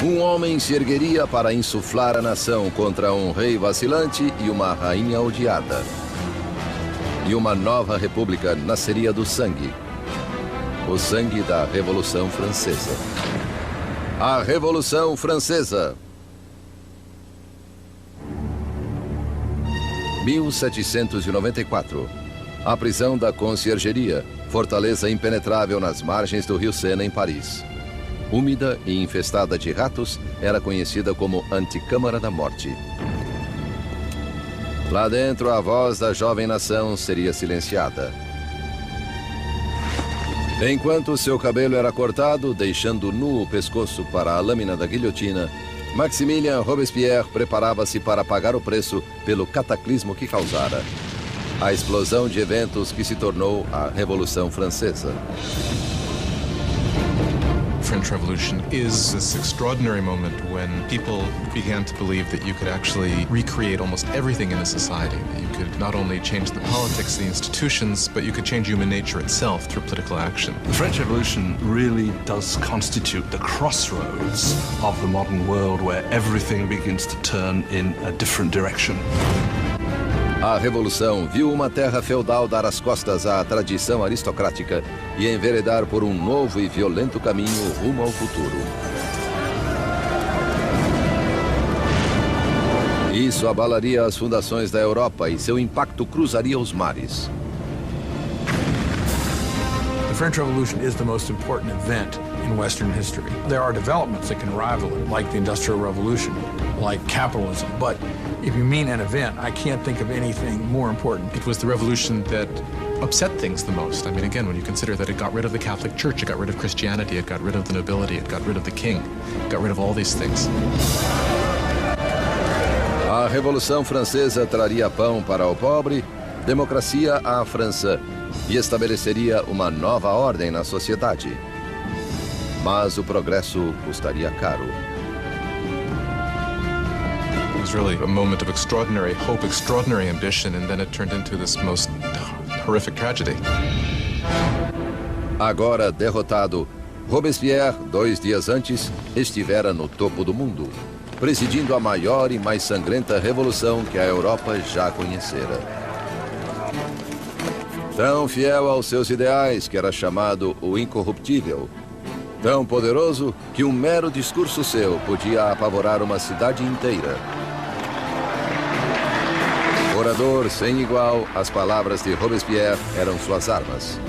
Um homem se ergueria para insuflar a nação contra um rei vacilante e uma rainha odiada. E uma nova república nasceria do sangue. O sangue da Revolução Francesa. A Revolução Francesa. 1794. A prisão da Conciergeria, fortaleza impenetrável nas margens do rio Sena, em Paris. Úmida e infestada de ratos, era conhecida como Anticâmara da Morte. Lá dentro, a voz da jovem nação seria silenciada. Enquanto seu cabelo era cortado, deixando nu o pescoço para a lâmina da guilhotina, Maximilien Robespierre preparava-se para pagar o preço pelo cataclismo que causara. A explosão de eventos que se tornou a Revolução Francesa. The French Revolution is this extraordinary moment when people began to believe that you could actually recreate almost everything in a society. That you could not only change the politics, the institutions, but you could change human nature itself through political action. The French Revolution really does constitute the crossroads of the modern world where everything begins to turn in a different direction. A Revolução viu uma terra feudal dar as costas à tradição aristocrática e enveredar por um novo e violento caminho rumo ao futuro. Isso abalaria as fundações da Europa e seu impacto cruzaria os mares. The French Revolution is the most important event in Western history. There are developments that can rival it, like the Industrial Revolution, like capitalism, but if you mean an event, I can't think of anything more important. It was the revolution that upset things the most. I mean, again, when you consider that it got rid of the Catholic Church, it got rid of Christianity, it got rid of the nobility, it got rid of the king, it got rid of all these things. A Revolução Francesa traria pão para o pobre, democracia à França e estabeleceria uma nova ordem na sociedade. Mas o progresso custaria caro. It was really a moment of extraordinary hope, extraordinary ambition, and then it turned into this most horrific tragedy. Agora derrotado, Robespierre, 2 dias antes, estivera no topo do mundo, presidindo a maior e mais sangrenta revolução que a Europa já conhecera. Tão fiel aos seus ideais que era chamado o incorruptível, tão poderoso que um mero discurso seu podia apavorar uma cidade inteira. Orador sem igual, as palavras de Robespierre eram suas armas.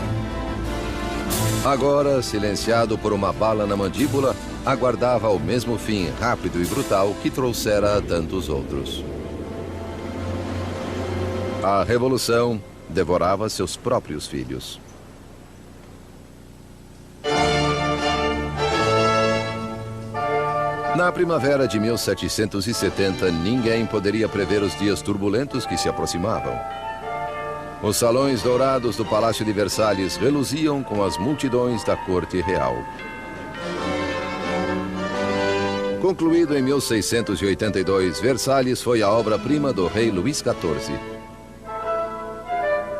Agora, silenciado por uma bala na mandíbula, aguardava o mesmo fim rápido e brutal que trouxera a tantos outros. A revolução devorava seus próprios filhos. Na primavera de 1770, ninguém poderia prever os dias turbulentos que se aproximavam. Os salões dourados do Palácio de Versalhes reluziam com as multidões da corte real. Concluído em 1682, Versalhes foi a obra-prima do rei Luís XIV.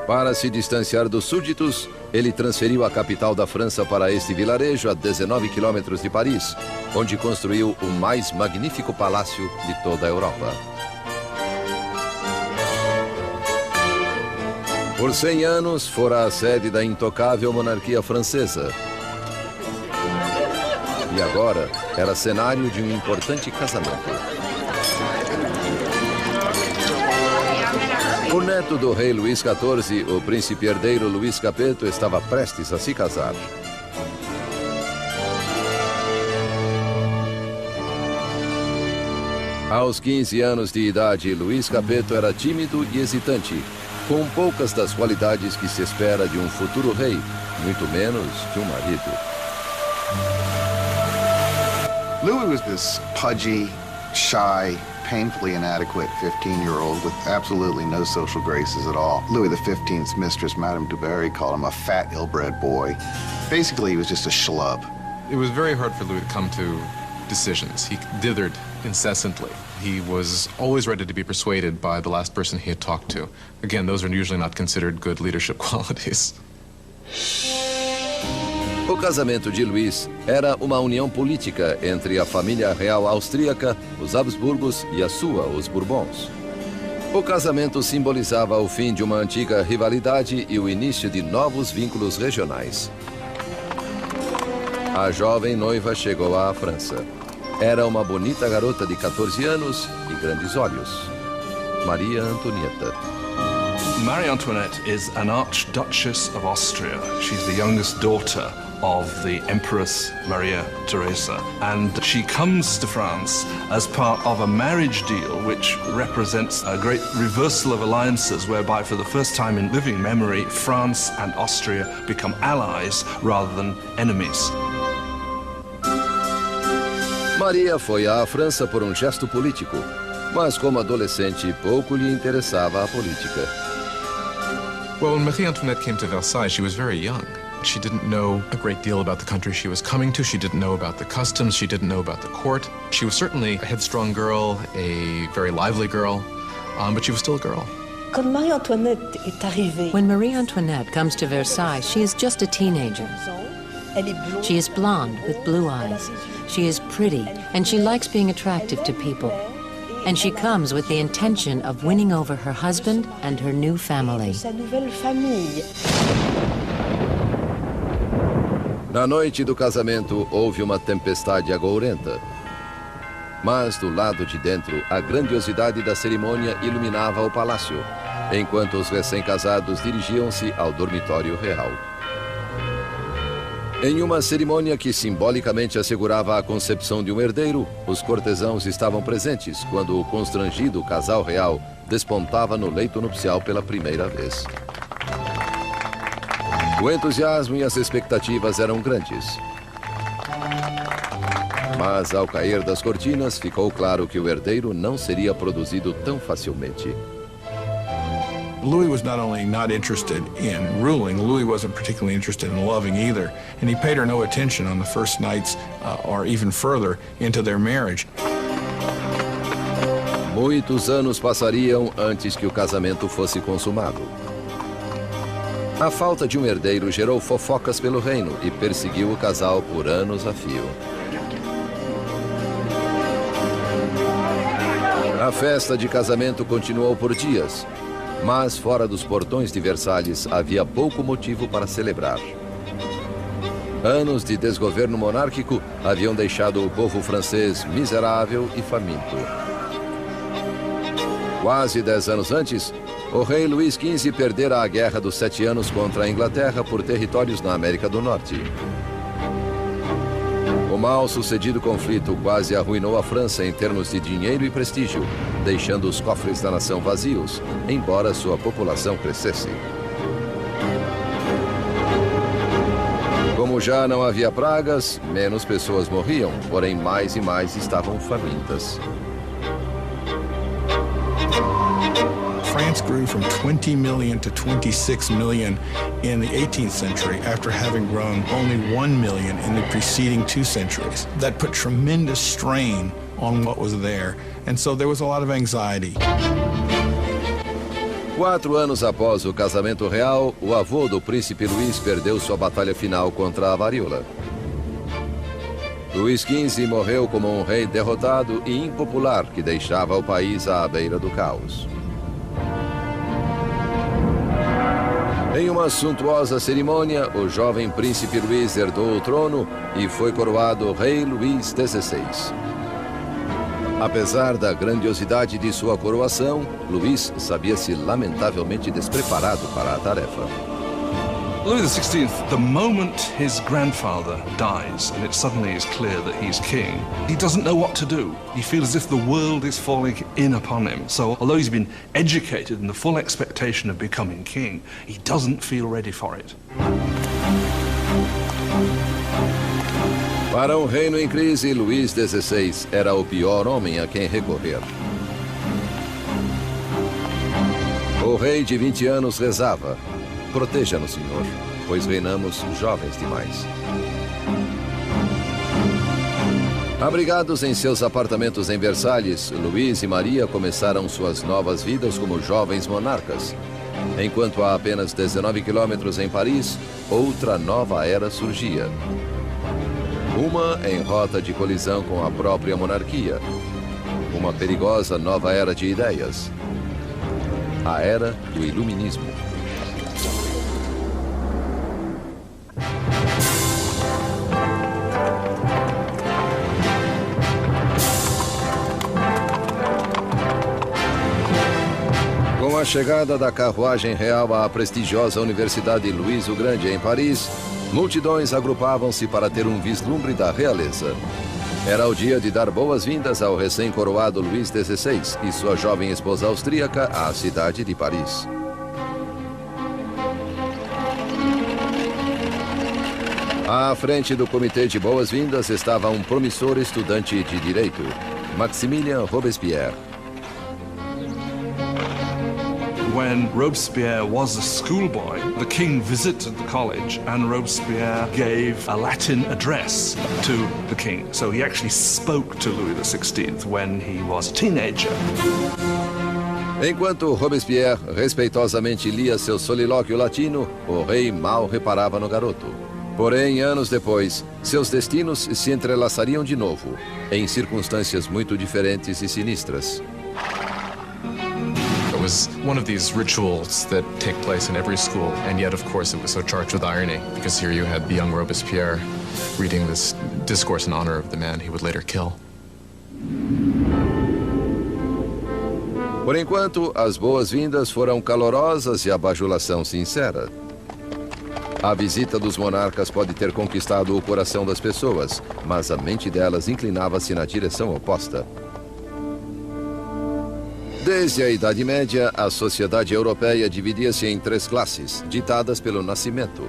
Para se distanciar dos súditos, ele transferiu a capital da França para este vilarejo a 19 quilômetros de Paris, onde construiu o mais magnífico palácio de toda a Europa. Por 100 anos, fora a sede da intocável monarquia francesa. E agora era cenário de um importante casamento. O neto do rei Luís XIV, o príncipe herdeiro Luís Capeto, estava prestes a se casar. Aos 15 anos de idade, Luís Capeto era tímido e hesitante, com poucas das qualidades que se espera de um futuro rei, muito menos de um marido. Louis was this pudgy, shy, painfully inadequate 15-year-old with absolutely no social graces at all. Louis XV's mistress, Madame du Barry, called him a fat, ill-bred boy. Basically, he was just a schlub. It was very hard for Louis to come to decisions. He dithered incessantly. He was always ready to be persuaded by the last person he had talked to. Again, those are usually not considered good leadership qualities. O casamento de Luís era uma união política entre a família real austríaca, os Habsburgos, e a sua, os Bourbons. O casamento simbolizava o fim de uma antiga rivalidade e o início de novos vínculos regionais. A jovem noiva chegou à França. Era uma bonita garota de 14 anos e grandes olhos. Maria Antonieta. Marie Antoinette is an Archduchess of Austria. She's the youngest daughter of the Empress Maria Theresa, and she comes to France as part of a marriage deal which represents a great reversal of alliances, whereby for the first time in living memory, France and Austria become allies rather than enemies. Maria foi à França por um gesto político, mas como adolescente pouco lhe interessava a política. Well, when Marie Antoinette came to Versailles, she was very young. She didn't know a great deal about the country she was coming to. She didn't know about the customs. She didn't know about the court. She was certainly a headstrong girl, a very lively girl, but she was still a girl. Quand Marie Antoinette est arrivée, When Marie Antoinette comes to Versailles, she is just a teenager. elle est blonde. She is blonde with blue eyes. She is pretty, and she likes being attractive to people. And she comes with the intention of winning over her husband and her new family. Sa nouvelle famille. Na noite do casamento, houve uma tempestade agourenta. Mas do lado de dentro, a grandiosidade da cerimônia iluminava o palácio, enquanto os recém-casados dirigiam-se ao dormitório real. Em uma cerimônia que simbolicamente assegurava a concepção de um herdeiro, os cortesãos estavam presentes quando o constrangido casal real despontava no leito nupcial pela primeira vez. O entusiasmo e as expectativas eram grandes. Mas ao cair das cortinas, ficou claro que o herdeiro não seria produzido tão facilmente. Louis was not only not interested in ruling, Louis wasn't particularly interested in loving either, and he paid her no attention on the first nights or even further into their marriage. Muitos anos passariam antes que o casamento fosse consumado. A falta de um herdeiro gerou fofocas pelo reino e perseguiu o casal por anos a fio. A festa de casamento continuou por dias, mas fora dos portões de Versalhes havia pouco motivo para celebrar. Anos de desgoverno monárquico haviam deixado o povo francês miserável e faminto. Quase 10 anos antes, o rei Luís XV perdera a Guerra dos 7 Anos contra a Inglaterra por territórios na América do Norte. O mal-sucedido conflito quase arruinou a França em termos de dinheiro e prestígio, deixando os cofres da nação vazios, embora sua população crescesse. Como já não havia pragas, menos pessoas morriam, porém mais e mais estavam famintas. France grew from 20 million to 26 million in the 18th century after having grown only 1 million in the preceding 2 centuries. That put tremendous strain on what was there, and so there was a lot of anxiety. 4 anos após o casamento real, o avô do príncipe Luís perdeu sua batalha final contra a varíola. Luís XV morreu como um rei derrotado e impopular que deixava o país à beira do caos. Em uma suntuosa cerimônia, o jovem príncipe Luís herdou o trono e foi coroado rei Luís XVI. Apesar da grandiosidade de sua coroação, Luís sabia-se lamentavelmente despreparado para a tarefa. Louis XVI, the moment his grandfather dies and it suddenly is clear that he's king, he doesn't know what to do. He feels as if the world is falling in upon him. So although he's been educated in the full expectation of becoming king, he doesn't feel ready for it. Para um reino em crise, Luís XVI era o pior homem a quem recorrer. O rei de 20 anos rezava: "Proteja-nos, Senhor, pois reinamos jovens demais." Abrigados em seus apartamentos em Versalhes, Luís e Maria começaram suas novas vidas como jovens monarcas. Enquanto a apenas 19 quilômetros em Paris, outra nova era surgia. Uma em rota de colisão com a própria monarquia. Uma perigosa nova era de ideias. A era do iluminismo. Com a chegada da carruagem real à prestigiosa Universidade Luís o Grande em Paris, multidões agrupavam-se para ter um vislumbre da realeza. Era o dia de dar boas-vindas ao recém-coroado Luís XVI e sua jovem esposa austríaca à cidade de Paris. À frente do comitê de boas-vindas estava um promissor estudante de direito, Maximilien Robespierre. When Robespierre was a schoolboy, the king visited the college and Robespierre gave a Latin address to the king. So he actually spoke to Louis XVI when he was a teenager. Enquanto Robespierre respeitosamente lia seu solilóquio latino, o rei mal reparava no garoto. Porém, anos depois, seus destinos se entrelaçariam de novo, em circunstâncias muito diferentes e sinistras. It was one of these rituals that take place in every school, and yet, of course, it was so charged with irony, because here you had the young Robespierre reading this discourse in honor of the man he would later kill. Por enquanto, as boas-vindas foram calorosas e a bajulação sincera. A visita dos monarcas pode ter conquistado o coração das pessoas, mas a mente delas inclinava-se na direção oposta. Desde a Idade Média, a sociedade europeia dividia-se em três classes, ditadas pelo nascimento.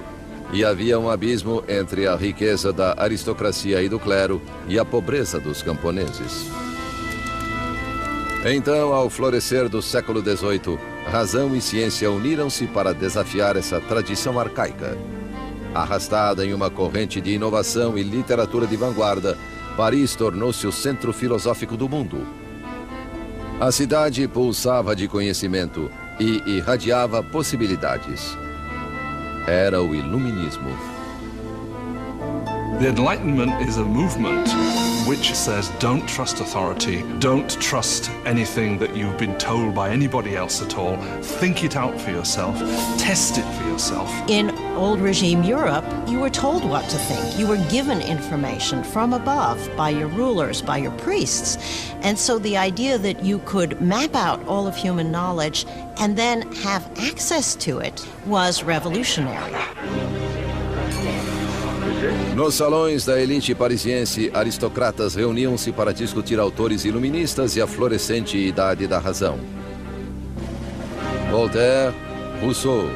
E havia um abismo entre a riqueza da aristocracia e do clero e a pobreza dos camponeses. Então, ao florescer do século XVIII, razão e ciência uniram-se para desafiar essa tradição arcaica. Arrastada em uma corrente de inovação e literatura de vanguarda, Paris tornou-se o centro filosófico do mundo. A cidade pulsava de conhecimento e irradiava possibilidades. Era o iluminismo. The Enlightenment is a movement which says don't trust authority, don't trust anything that you've been told by anybody else at all. Think it out for yourself, test it for yourself. In old regime Europe, you were told what to think. You were given information from above by your rulers, by your priests. And so the idea that you could map out all of human knowledge and then have access to it was revolutionary. Nos salões da elite parisiense, aristocratas reuniam-se para discutir autores iluministas e a florescente idade da razão. Voltaire, Rousseau,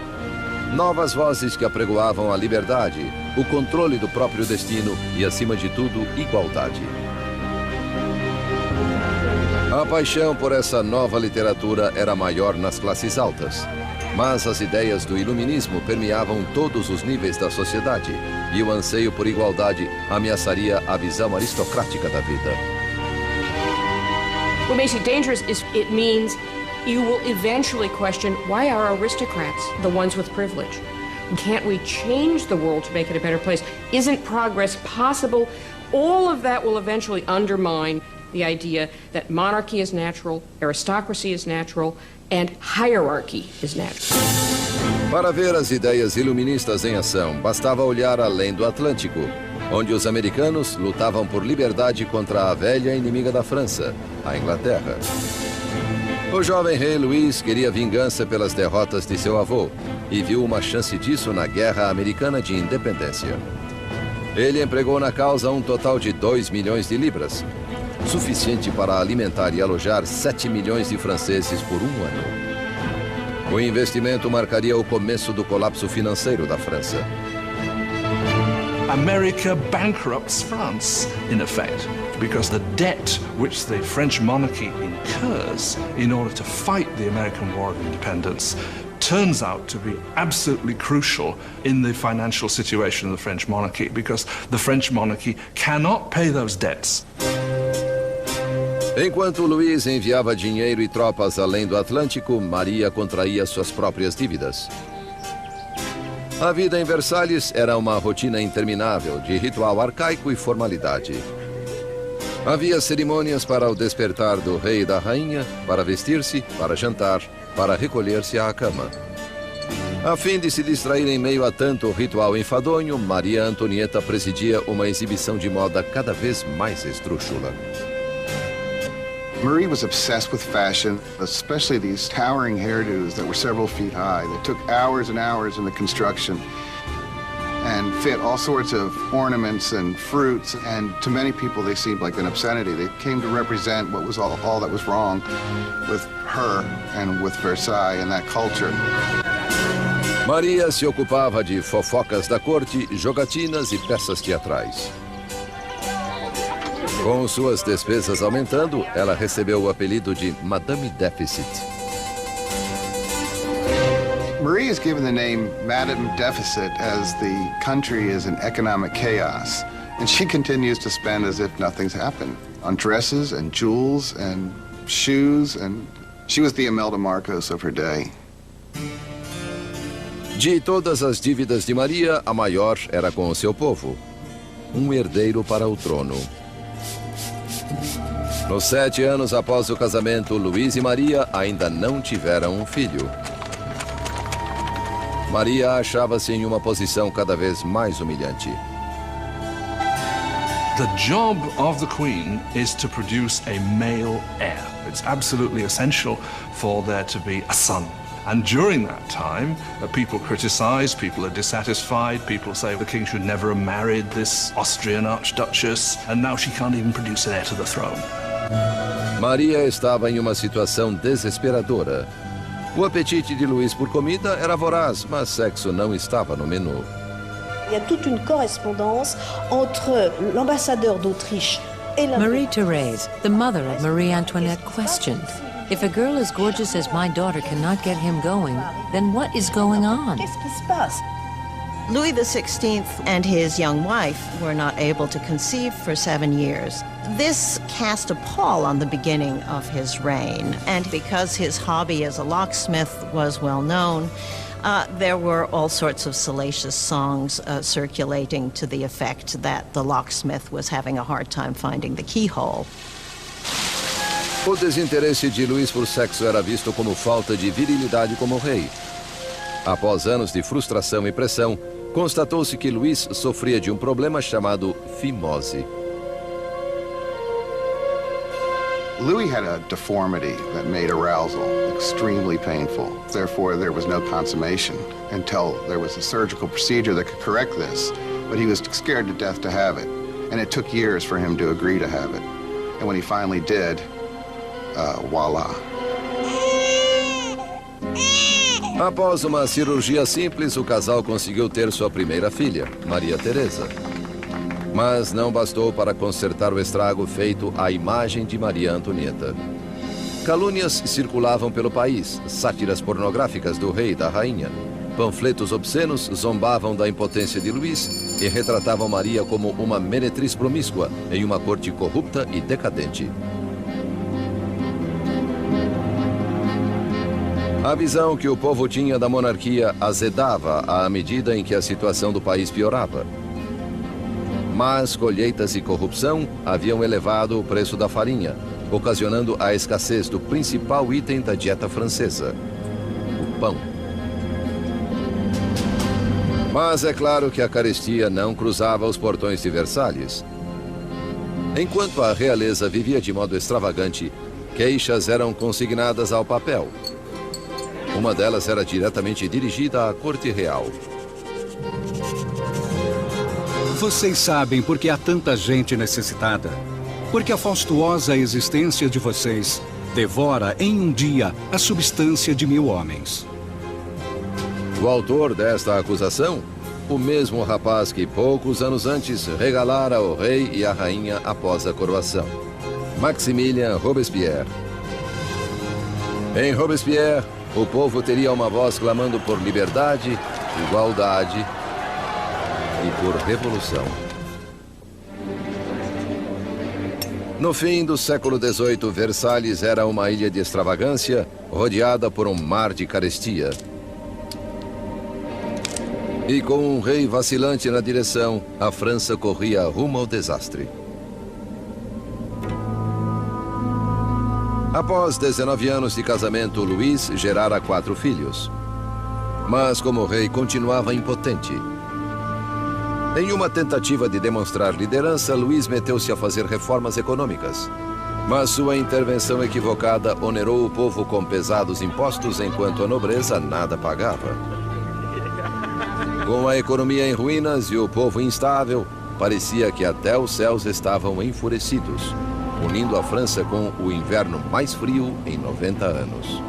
novas vozes que apregoavam a liberdade, o controle do próprio destino e, acima de tudo, igualdade. A paixão por essa nova literatura era maior nas classes altas. Mas as ideias do iluminismo permeavam todos os níveis da sociedade e o anseio por igualdade ameaçaria a visão aristocrática da vida. What makes it dangerous is it means you will eventually question why are aristocrats the ones with privilege? Can't we change the world to make it a better place? Isn't progress possible? All of that will eventually undermine the idea that monarchy is natural, aristocracy is natural, and hierarchy is natural. Para ver as ideias iluministas em ação, bastava olhar além do Atlântico, onde os americanos lutavam por liberdade contra a velha inimiga da França, a Inglaterra. O jovem rei Luís queria vingança pelas derrotas de seu avô e viu uma chance disso na Guerra Americana de Independência. Ele empregou na causa um total de 2 milhões de libras, suficiente para alimentar e alojar 7 milhões de franceses por um ano. O investimento marcaria o começo do colapso financeiro da França. America bankrupts France, in effect, because the debt which the French monarchy incurs in order to fight the American War of Independence turns out to be absolutely crucial in the financial situation of the French monarchy, because the French monarchy cannot pay those debts. Enquanto Luís enviava dinheiro e tropas além do Atlântico, Maria contraía suas próprias dívidas. A vida em Versalhes era uma rotina interminável de ritual arcaico e formalidade. Havia cerimônias para o despertar do rei e da rainha, para vestir-se, para jantar, para recolher-se à cama. A fim de se distrair em meio a tanto ritual enfadonho, Maria Antonieta presidia uma exibição de moda cada vez mais esdrúxula. Marie was obsessed with fashion, especially these towering hairdos that were several feet high, that took hours and hours in the construction and fit all sorts of ornaments and fruits, and to many people they seemed like an obscenity. They came to represent what was all that was wrong with her and with Versailles and that culture. Maria se ocupava de fofocas da corte, jogatinas e peças teatrais. Com suas despesas aumentando, ela recebeu o apelido de Madame Deficit. Marie is given the name Madame Deficit as the country is in economic chaos, and she continues to spend as if nothing's happened on dresses and jewels and shoes, and she was the Imelda Marcos of her day. De todas as dívidas de Maria, a maior era com o seu povo. Herdeiro para o trono. Nos 7 anos após o casamento, Luís e Maria ainda não tiveram um filho. Maria achava-se em uma posição cada vez mais humilhante. The job of the Queen is to produce a male heir. It's absolutely essential for there to be a son. And during that time, people criticize, people are dissatisfied, people say the king should never have married this Austrian archduchess, and now she can't even produce an heir to the throne. Maria estava em uma situação desesperadora. O apetite de Luís por comida era voraz, mas sexo não estava no menu. Il y a toute une correspondance entre l'ambassadeur d'Autriche et la... Marie-Thérèse, the mother of Marie Antoinette, questioned, if a girl as gorgeous as my daughter cannot get him going, then what is going on? Qu'est-ce qui se passe? Louis XVI and his young wife were not able to conceive for 7 years. This cast a pall on the beginning of his reign, and because his hobby as a locksmith was well known, there were all sorts of salacious songs circulating to the effect that the locksmith was having a hard time finding the keyhole. O desinteresse de Luís por sexo era visto como falta de virilidade como rei. Após anos de frustração e pressão, constatou-se que Luís sofria de um problema chamado fimose. Louis had a deformity that made arousal extremely painful. Therefore, there was no consummation until there was a surgical procedure that could correct this. But he was scared to death to have it. And it took years for him to agree to have it. And when he finally did, voila. Após uma cirurgia simples, o casal conseguiu ter sua primeira filha, Maria Teresa. Mas não bastou para consertar o estrago feito à imagem de Maria Antonieta. Calúnias circulavam pelo país, sátiras pornográficas do rei e da rainha. Panfletos obscenos zombavam da impotência de Luís e retratavam Maria como uma meretriz promíscua em uma corte corrupta e decadente. A visão que o povo tinha da monarquia azedava à medida em que a situação do país piorava. Mas colheitas e corrupção haviam elevado o preço da farinha, ocasionando a escassez do principal item da dieta francesa, o pão. Mas é claro que a carestia não cruzava os portões de Versalhes. Enquanto a realeza vivia de modo extravagante, queixas eram consignadas ao papel. Uma delas era diretamente dirigida à corte real. Vocês sabem por que há tanta gente necessitada. Porque a faustuosa existência de vocês devora em um dia a substância de 1000 homens. O autor desta acusação, o mesmo rapaz que poucos anos antes regalara o rei e a rainha após a coroação, Maximilien Robespierre. Em Robespierre, o povo teria uma voz clamando por liberdade, igualdade e por revolução. No fim do século XVIII, Versalhes era uma ilha de extravagância, rodeada por um mar de carestia. E com um rei vacilante na direção, a França corria rumo ao desastre. Após 19 anos de casamento, Luís gerara 4 filhos. Mas, como rei, continuava impotente. Em uma tentativa de demonstrar liderança, Luís meteu-se a fazer reformas econômicas. Mas sua intervenção equivocada onerou o povo com pesados impostos, enquanto a nobreza nada pagava. Com a economia em ruínas e o povo instável, parecia que até os céus estavam enfurecidos, unindo a França com o inverno mais frio em 90 anos.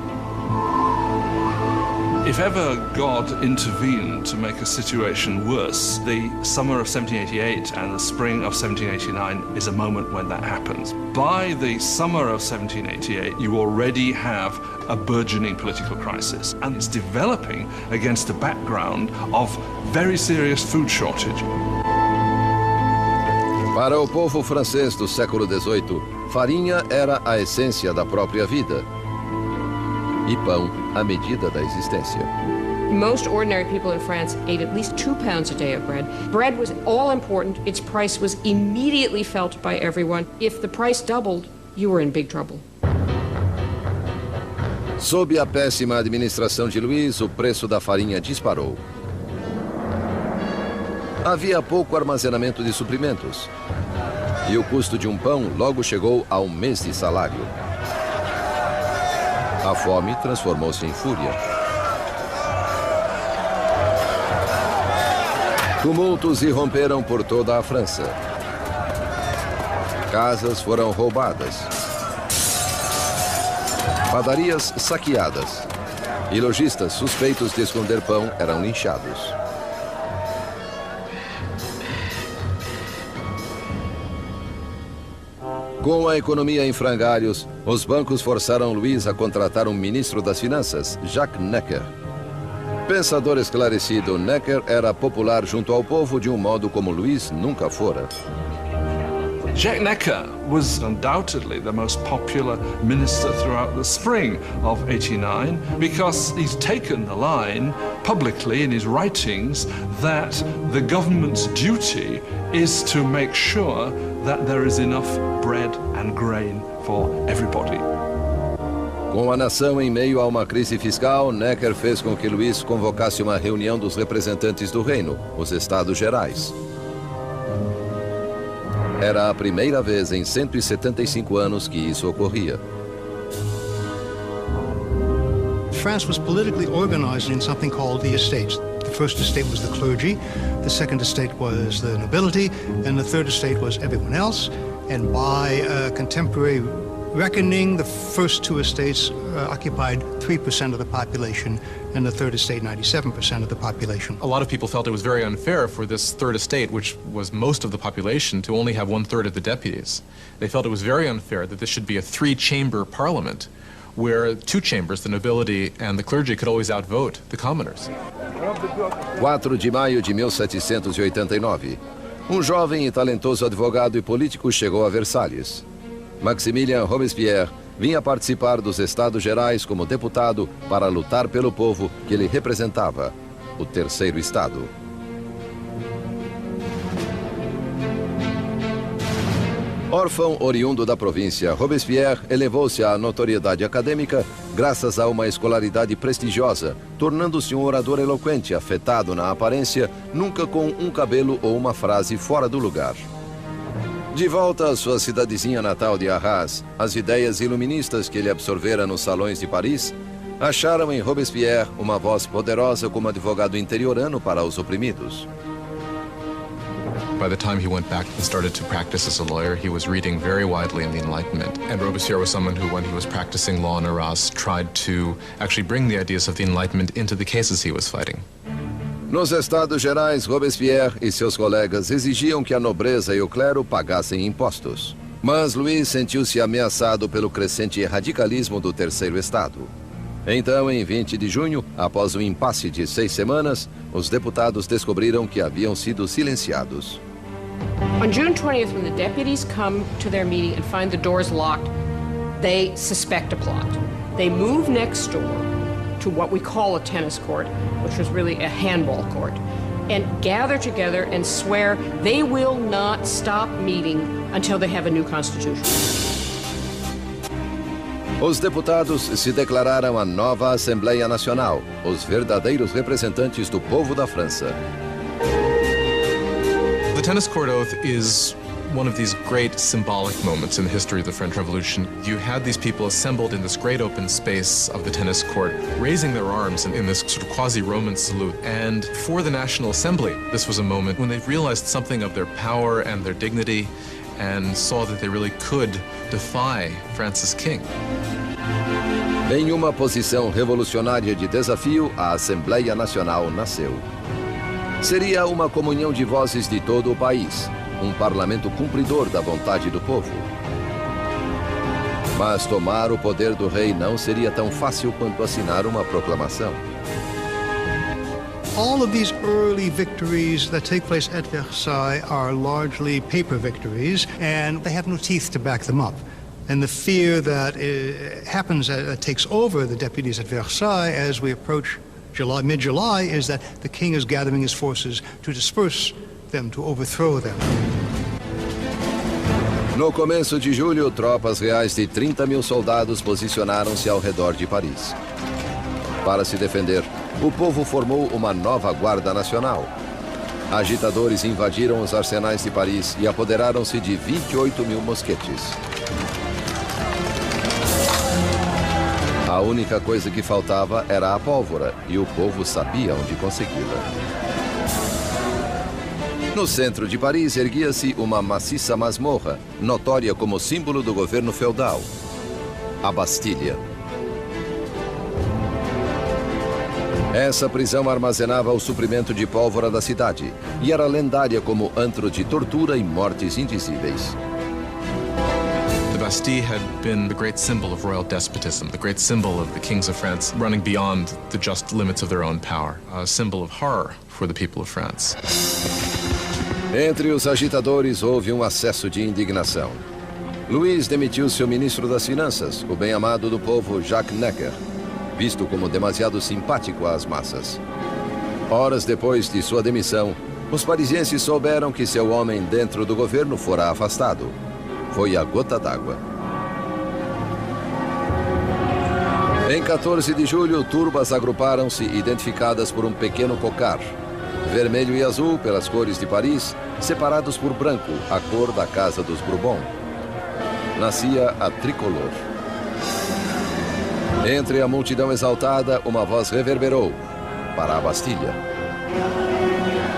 If ever God intervened to make a situation worse, the summer of 1788 and the spring of 1789 is a moment when that happens. By the summer of 1788, you already have a burgeoning political crisis, and it's developing against a background of very serious food shortage. Para o povo francês do século XVIII, farinha era a essência da própria vida. E pão, a medida da existência. Most ordinary people in France ate at least 2 pounds a day of bread. Bread was all important. Its price was immediately felt by everyone. If the price doubled, you were in big trouble. Sob a péssima administração de Luís, o preço da farinha disparou. Havia pouco armazenamento de suprimentos. E o custo de um pão logo chegou a 1 mês de salário. A fome transformou-se em fúria. Tumultos irromperam por toda a França. Casas foram roubadas. Padarias saqueadas. E lojistas suspeitos de esconder pão eram linchados. Com a economia em frangalhos, os bancos forçaram Luís a contratar um ministro das Finanças, Jacques Necker. Pensador esclarecido, Necker era popular junto ao povo de um modo como Luís nunca fora. Jacques Necker was undoubtedly the most popular minister throughout the spring of 89 because he's taken the line publicly in his writings that the government's duty is to make sure that there is enough bread and grain for everybody. Com a nação em meio a uma crise fiscal, Necker fez com que Luís convocasse uma reunião dos representantes do reino, os Estados Gerais. Era a primeira vez em 175 anos que isso ocorria. France was politically organized in something called the estates. The first estate was the clergy, the second estate was the nobility, and the third estate was everyone else. And by contemporary reckoning, the first 2 estates occupied 3% of the population, and the third estate 97% of the population. A lot of people felt it was very unfair for this third estate, which was most of the population, to only have 1/3 of the deputies. They felt it was very unfair that this should be a 3-chamber parliament, where 2 chambers, the nobility and the clergy, could always outvote the commoners. 4 de maio de 1789. Um jovem e talentoso advogado e político chegou a Versalhes. Maximilien Robespierre vinha participar dos Estados Gerais como deputado para lutar pelo povo que ele representava, o Terceiro Estado. Órfão oriundo da província, Robespierre elevou-se à notoriedade acadêmica graças a uma escolaridade prestigiosa, tornando-se um orador eloquente, afetado na aparência, nunca com um cabelo ou uma frase fora do lugar. De volta à sua cidadezinha natal de Arras, as ideias iluministas que ele absorvera nos salões de Paris acharam em Robespierre uma voz poderosa como advogado interiorano para os oprimidos. By the time he went back and started to practice as a lawyer, he was reading very widely in the Enlightenment. And Robespierre was someone who, when he was practicing law in Arras, tried to actually bring the ideas of the Enlightenment into the cases he was fighting. Nos Estados Gerais, Robespierre e seus colegas exigiam que a nobreza e o clero pagassem impostos. Mas Luís sentiu-se ameaçado pelo crescente radicalismo do Terceiro Estado. Então, em 20 de junho, após um impasse de 6 semanas, os deputados descobriram que haviam sido silenciados. On June 20th, when the deputies come to their meeting and find the doors locked, they suspect a plot. They move next door to what we call a tennis court, which was really a handball court, and gather together and swear they will not stop meeting until they have a new constitution. Os deputados se declararam a nova Assembleia Nacional, os verdadeiros representantes do povo da França. The tennis court oath is one of these great symbolic moments in the history of the French Revolution. You had these people assembled in this great open space of the tennis court, raising their arms in this sort of quasi-Roman salute. And for the National Assembly, this was a moment when they realized something of their power and their dignity and saw that they really could defy France's king. Em uma posição revolucionária de desafio, a Assembleia Nacional nasceu. Seria uma comunhão de vozes de todo o país, um parlamento cumpridor da vontade do povo. Mas tomar o poder do rei não seria tão fácil quanto assinar uma proclamação. All of these early victories that take place at Versailles are largely paper victories, and they have no teeth to back them up. And the fear that happens, takes over the deputies at Versailles as we approach mid-July, is that the king is gathering his forces to disperse them, to overthrow them. No começo de julho, tropas reais de 30 mil soldados posicionaram-se ao redor de Paris. Para se defender, o povo formou uma nova Guarda Nacional. Agitadores invadiram os arsenais de Paris e apoderaram-se de 28 mil mosquetes. A única coisa que faltava era a pólvora, e o povo sabia onde consegui-la. No centro de Paris erguia-se uma maciça masmorra, notória como símbolo do governo feudal, a Bastilha. Essa prisão armazenava o suprimento de pólvora da cidade e era lendária como antro de tortura e mortes indizíveis. The Bastille had been the great symbol of royal despotism, the great symbol of the kings of France running beyond the just limits of their own power, a symbol of horror for the people of France. Entre os agitadores houve um acesso de indignação. Louis demitiu seu ministro das Finanças, o bem-amado do povo Jacques Necker, visto como demasiado simpático às massas. Horas depois de sua demissão, os parisienses souberam que seu homem dentro do governo fora afastado. Foi a gota d'água. Em 14 de julho, turbas agruparam-se identificadas por um pequeno cocar. Vermelho e azul pelas cores de Paris, separados por branco, a cor da Casa dos Bourbon. Nascia a tricolor. Entre a multidão exaltada, uma voz reverberou para a Bastilha.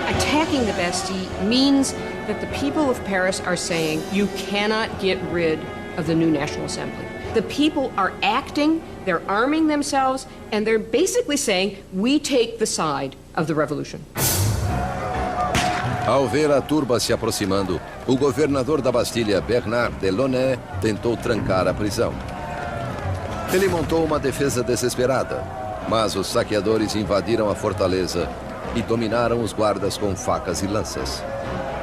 Attacking the Bastille means that the people of Paris are saying you cannot get rid of the new National Assembly. The people are acting, they're arming themselves, and they're basically saying we take the side of the revolution. Ao ver a turba se aproximando, o governador da Bastilha, Bernard Delaunay, tentou trancar a prisão. Ele montou uma defesa desesperada, mas os saqueadores invadiram a fortaleza e dominaram os guardas com facas e lanças.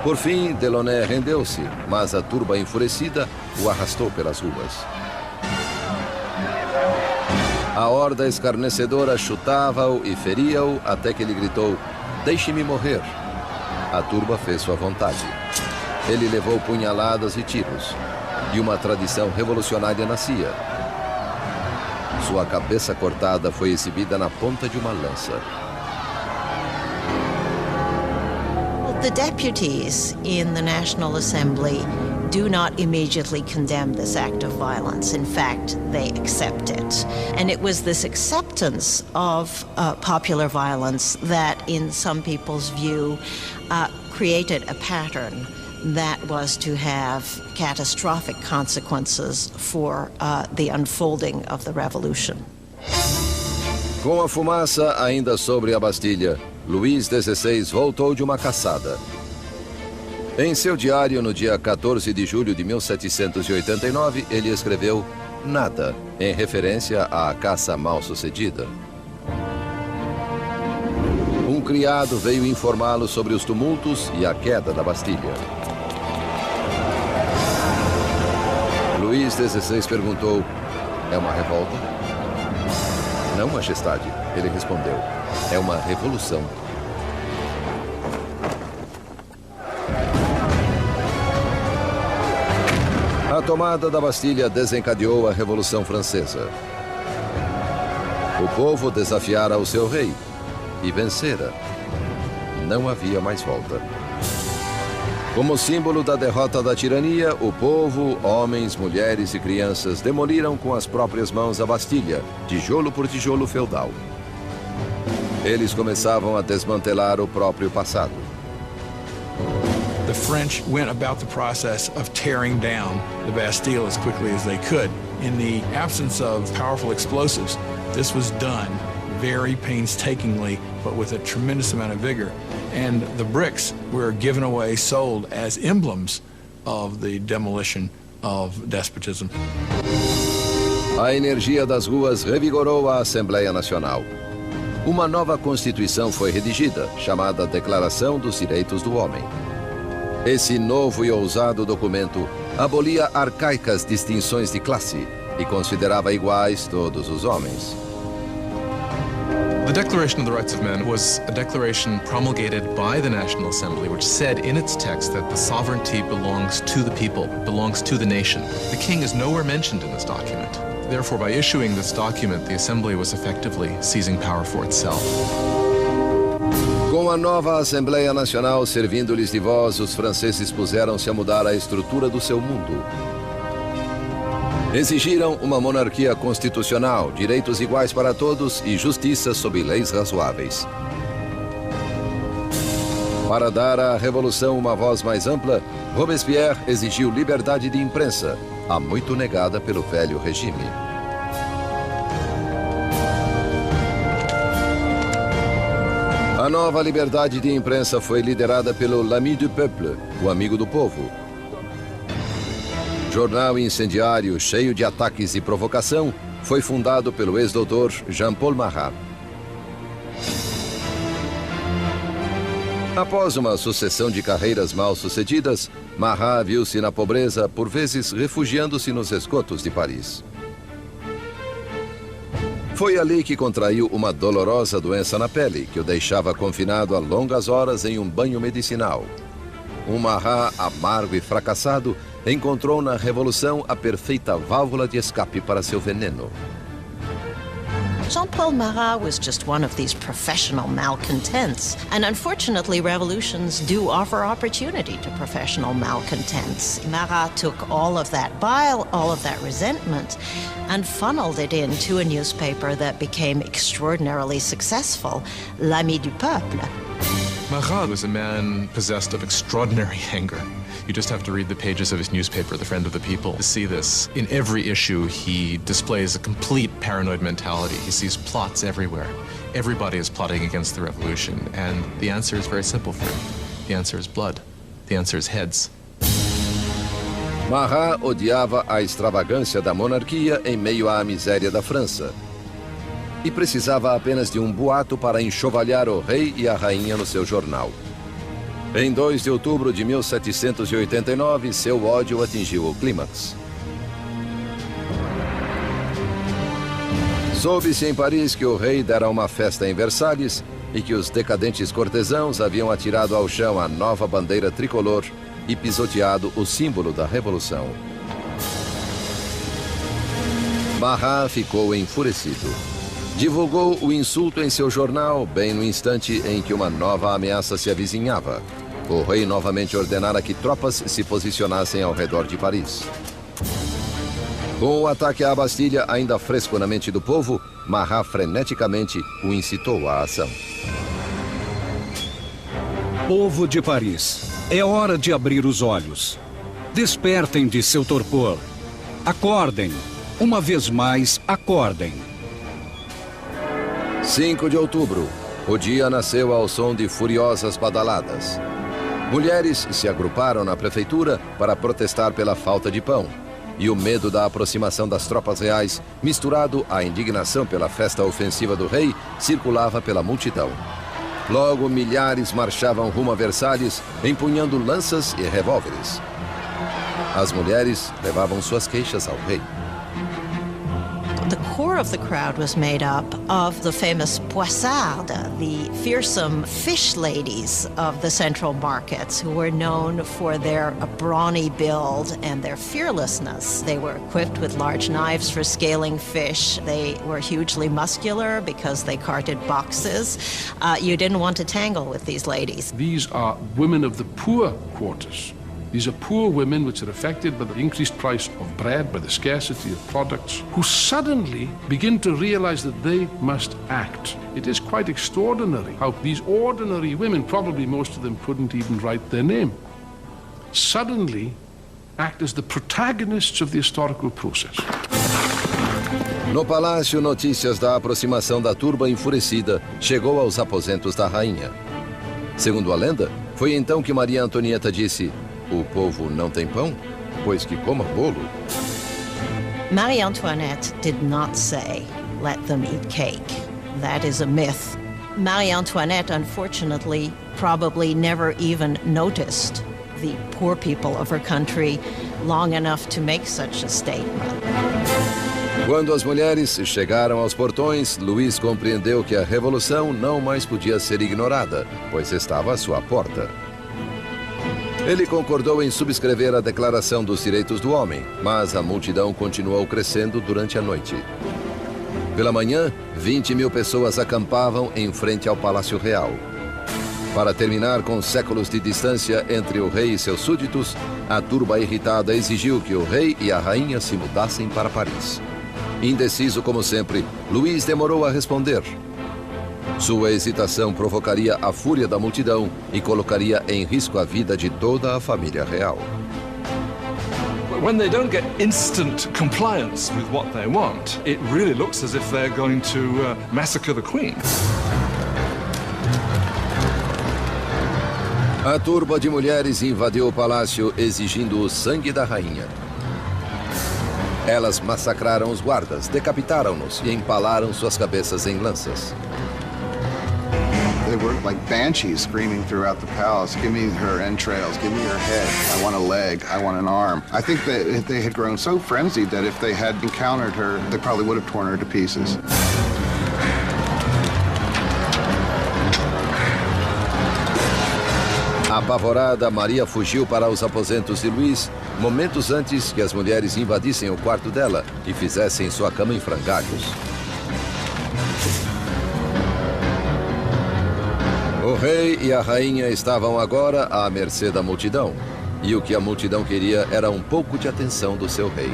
Por fim, Delaunay rendeu-se, mas a turba enfurecida o arrastou pelas ruas. A horda escarnecedora chutava-o e feria-o até que ele gritou: "Deixe-me morrer." A turba fez sua vontade. Ele levou punhaladas e tiros, e uma tradição revolucionária nascia. Sua cabeça cortada foi exibida na ponta de uma lança. The deputies in the National Assembly do not immediately condemn this act of violence. In fact, they accept it. And it was this acceptance of popular violence that, in some people's view, created a pattern that was to have catastrophic consequences for the unfolding of the revolution. Com a fumaça ainda sobre a Bastilha, Luís XVI voltou de uma caçada. Em seu diário, no dia 14 de julho de 1789, ele escreveu "nada", em referência à caça mal-sucedida. Um criado veio informá-lo sobre os tumultos e a queda da Bastilha. Luís XVI perguntou: é uma revolta? Não, majestade, ele respondeu. É uma revolução. A tomada da Bastilha desencadeou a Revolução Francesa. O povo desafiara o seu rei e vencera. Não havia mais volta. Como símbolo da derrota da tirania, o povo, homens, mulheres e crianças demoliram com as próprias mãos a Bastilha, tijolo por tijolo feudal. Eles começavam a desmantelar o próprio passado. The French went about the process of tearing down the Bastille as quickly as they could. In the absence of powerful explosives, this was done very painstakingly, but with a tremendous amount of vigor. And the bricks were given away, sold as emblems of the demolition of despotism. A energia das ruas revigorou a Assembleia Nacional. Uma nova Constituição foi redigida, chamada Declaração dos Direitos do Homem. Esse novo e ousado documento abolia arcaicas distinções de classe e considerava iguais todos os homens. The Declaration of the Rights of Man was a declaration promulgated by the National Assembly, which said in its text that the sovereignty belongs to the people, belongs to the nation. The king is nowhere mentioned in this document. Therefore, by issuing this document, the Assembly was effectively seizing power for itself. Com a nova Assembleia Nacional servindo-lhes de voz, os franceses puseram-se a mudar a estrutura do seu mundo. Exigiram uma monarquia constitucional, direitos iguais para todos e justiça sob leis razoáveis. Para dar à revolução uma voz mais ampla, Robespierre exigiu liberdade de imprensa, há muito negada pelo velho regime. A nova liberdade de imprensa foi liderada pelo L'Ami du Peuple, o amigo do povo. Jornal incendiário cheio de ataques e provocação, foi fundado pelo ex-doutor Jean-Paul Marat. Após uma sucessão de carreiras mal-sucedidas, Marat viu-se na pobreza, por vezes refugiando-se nos esgotos de Paris. Foi ali que contraiu uma dolorosa doença na pele, que o deixava confinado a longas horas em um banho medicinal. Um Marat amargo e fracassado encontrou na Revolução a perfeita válvula de escape para seu veneno. Jean-Paul Marat was just one of these professional malcontents. And unfortunately, revolutions do offer opportunity to professional malcontents. Marat took all of that bile, all of that resentment, and funneled it into a newspaper that became extraordinarily successful, L'Ami du Peuple. Marat was a man possessed of extraordinary anger. You just have to read the pages of his newspaper, The Friend of the People, to see this. In every issue, he displays a complete paranoid mentality. He sees plots everywhere. Everybody is plotting against the revolution, and the answer is very simple for him. The answer is blood. The answer is heads. Marat odiava a extravagância da monarquia em meio à miséria da França. E precisava apenas de um boato para enxovalhar o rei e a rainha no seu jornal. Em 2 de outubro de 1789, seu ódio atingiu o clímax. Soube-se em Paris que o rei dera uma festa em Versalhes e que os decadentes cortesãos haviam atirado ao chão a nova bandeira tricolor e pisoteado o símbolo da Revolução. Marat ficou enfurecido. Divulgou o insulto em seu jornal bem no instante em que uma nova ameaça se avizinhava. O rei novamente ordenara que tropas se posicionassem ao redor de Paris. Com o ataque à Bastilha ainda fresco na mente do povo, Marat freneticamente o incitou à ação. Povo de Paris, é hora de abrir os olhos. Despertem de seu torpor. Acordem. Uma vez mais, acordem. 5 de outubro, o dia nasceu ao som de furiosas badaladas. Mulheres se agruparam na prefeitura para protestar pela falta de pão. E o medo da aproximação das tropas reais, misturado à indignação pela festa ofensiva do rei, circulava pela multidão. Logo, milhares marchavam rumo a Versalhes, empunhando lanças e revólveres. As mulheres levavam suas queixas ao rei. The core of the crowd was made up of the famous poissardes, the fearsome fish ladies of the central markets, who were known for their brawny build and their fearlessness. They were equipped with large knives for scaling fish. They were hugely muscular because they carted boxes. You didn't want to tangle with these ladies. These are women of the poor quarters. These are poor women which are affected by the increased price of bread, by the scarcity of products, who suddenly begin to realize that they must act. It is quite extraordinary how these ordinary women, probably most of them couldn't even write their name, suddenly act as the protagonists of the historical process. No palácio, notícias da aproximação da turba enfurecida chegou aos aposentos da rainha. Segundo a lenda, foi então que Maria Antonieta disse: "O povo não tem pão? Pois que coma bolo." Marie Antoinette did not say, "Let them eat cake." That is a myth. Marie Antoinette, unfortunately, probably never even noticed the poor people of her country long enough to make such a statement. Quando as mulheres chegaram aos portões, Luís compreendeu que a revolução não mais podia ser ignorada, pois estava à sua porta. Ele concordou em subscrever a Declaração dos Direitos do Homem, mas a multidão continuou crescendo durante a noite. Pela manhã, 20.000 pessoas acampavam em frente ao Palácio Real. Para terminar com séculos de distância entre o rei e seus súditos, a turba irritada exigiu que o rei e a rainha se mudassem para Paris. Indeciso como sempre, Luís demorou a responder. Sua hesitação provocaria a fúria da multidão e colocaria em risco a vida de toda a família real. When they don't get instant compliance with what they want, it really looks as if they're going to massacre the Queen. A turba de mulheres invadiu o palácio exigindo o sangue da rainha. Elas massacraram os guardas, decapitaram-nos e empalaram suas cabeças em lanças. They were like banshees screaming throughout the palace, "Give me her entrails, give me her head, I want a leg, I want an arm." I think that they had grown so frenzied that if they had encountered her, they probably would have torn her to pieces. Apavorada, Maria fugiu para os aposentos de Luís, momentos antes que as mulheres invadissem o quarto dela e fizessem sua cama em frangalhos. O rei e a rainha estavam agora à mercê da multidão, e o que a multidão queria era um pouco de atenção do seu rei.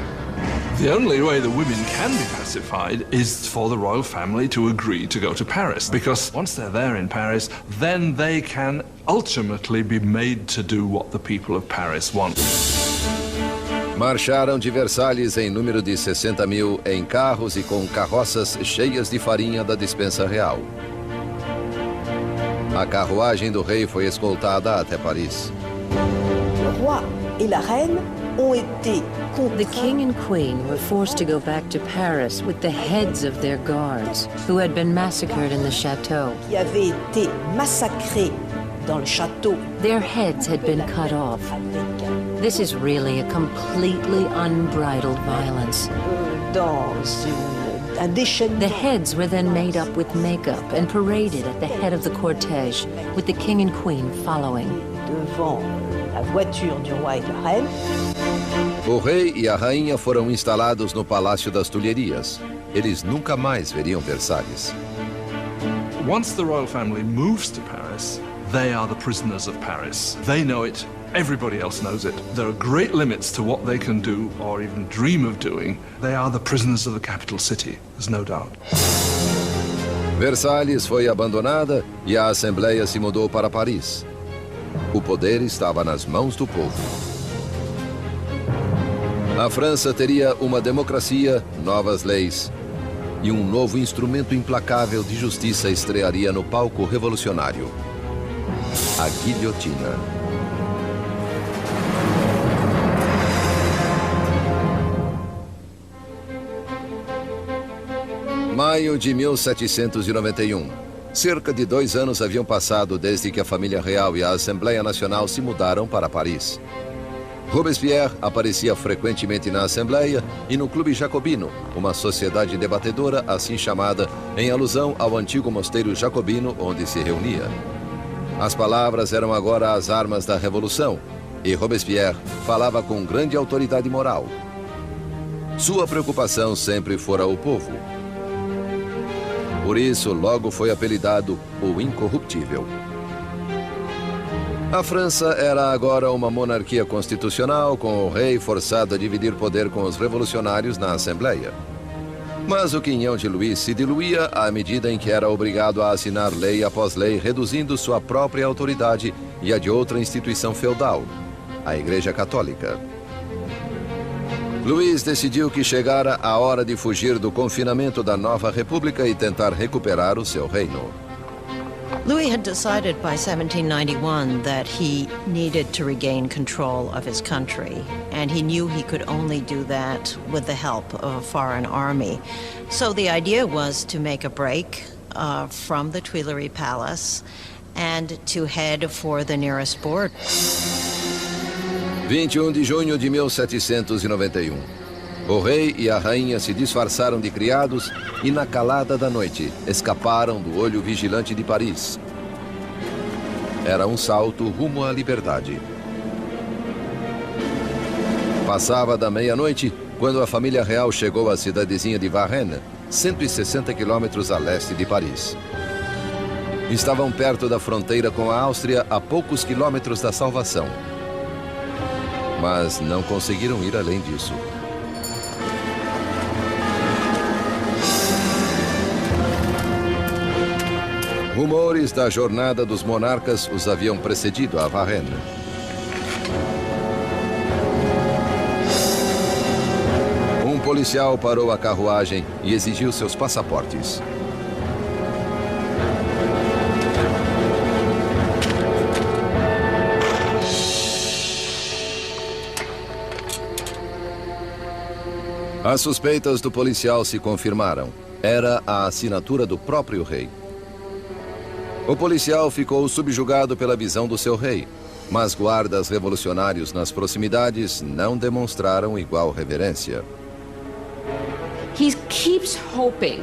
The only way the women can be pacified is for the royal family to agree to go to Paris, because once they're there in Paris, then they can ultimately be made to do what the people of Paris want. Marcharam de Versalhes em número de 60.000 em carros e com carroças cheias de farinha da despensa real. A carruagem do rei foi escoltada até Paris. Le roi et la reine ont été The king and queen were forced to go back to Paris with the heads of their guards, who had been massacred in the chateau. qui avaient été massacrés dans le château. Their heads had been cut off. This is really a completely unbridled violence. The heads were then made up with makeup and paraded at the head of the cortege, with the king and queen following. Devant la voiture du roi et de la reine. O rei e a rainha foram instalados no Palácio das Tulherias. Eles nunca mais veriam Versalhes. Once the royal family moves to Paris, they are the prisoners of Paris. They know it. Everybody else knows it. There are great limits to what they can do or even dream of doing. They are the prisoners of the capital city, there's no doubt. Versalhes foi abandonada e a Assembleia se mudou para Paris. O poder estava nas mãos do povo. A França teria uma democracia, novas leis e um novo instrumento implacável de justiça estrearia no palco revolucionário: a guilhotina. Maio de 1791. Cerca de 2 anos haviam passado desde que a família real e a Assembleia Nacional se mudaram para Paris. Robespierre aparecia frequentemente na Assembleia e no Clube Jacobino, uma sociedade debatedora assim chamada em alusão ao antigo mosteiro jacobino onde se reunia. As palavras eram agora as armas da Revolução e Robespierre falava com grande autoridade moral. Sua preocupação sempre fora o povo. Por isso, logo foi apelidado o Incorruptível. A França era agora uma monarquia constitucional, com o rei forçado a dividir poder com os revolucionários na Assembleia. Mas o quinhão de Louis se diluía à medida em que era obrigado a assinar lei após lei, reduzindo sua própria autoridade e a de outra instituição feudal, a Igreja Católica. Louis decidiu que chegara a hora de fugir do confinamento da nova república e tentar recuperar o seu reino. Louis had decided by 1791 that he needed to regain control of his country, and he knew he could only do that with the help of a foreign army. So the idea was to make a break from the Tuileries Palace and to head for the nearest border. 21 de junho de 1791. O rei e a rainha se disfarçaram de criados e, na calada da noite, escaparam do olho vigilante de Paris. Era um salto rumo à liberdade. Passava da meia-noite quando a família real chegou à cidadezinha de Varennes, 160 quilômetros a leste de Paris. Estavam perto da fronteira com a Áustria, a poucos quilômetros da salvação. Mas não conseguiram ir além disso. Rumores da jornada dos monarcas os haviam precedido a Varennes. Um policial parou a carruagem e exigiu seus passaportes. As suspeitas do policial se confirmaram. Era a assinatura do próprio rei. O policial ficou subjugado pela visão do seu rei, mas guardas revolucionários nas proximidades não demonstraram igual reverência. He keeps hoping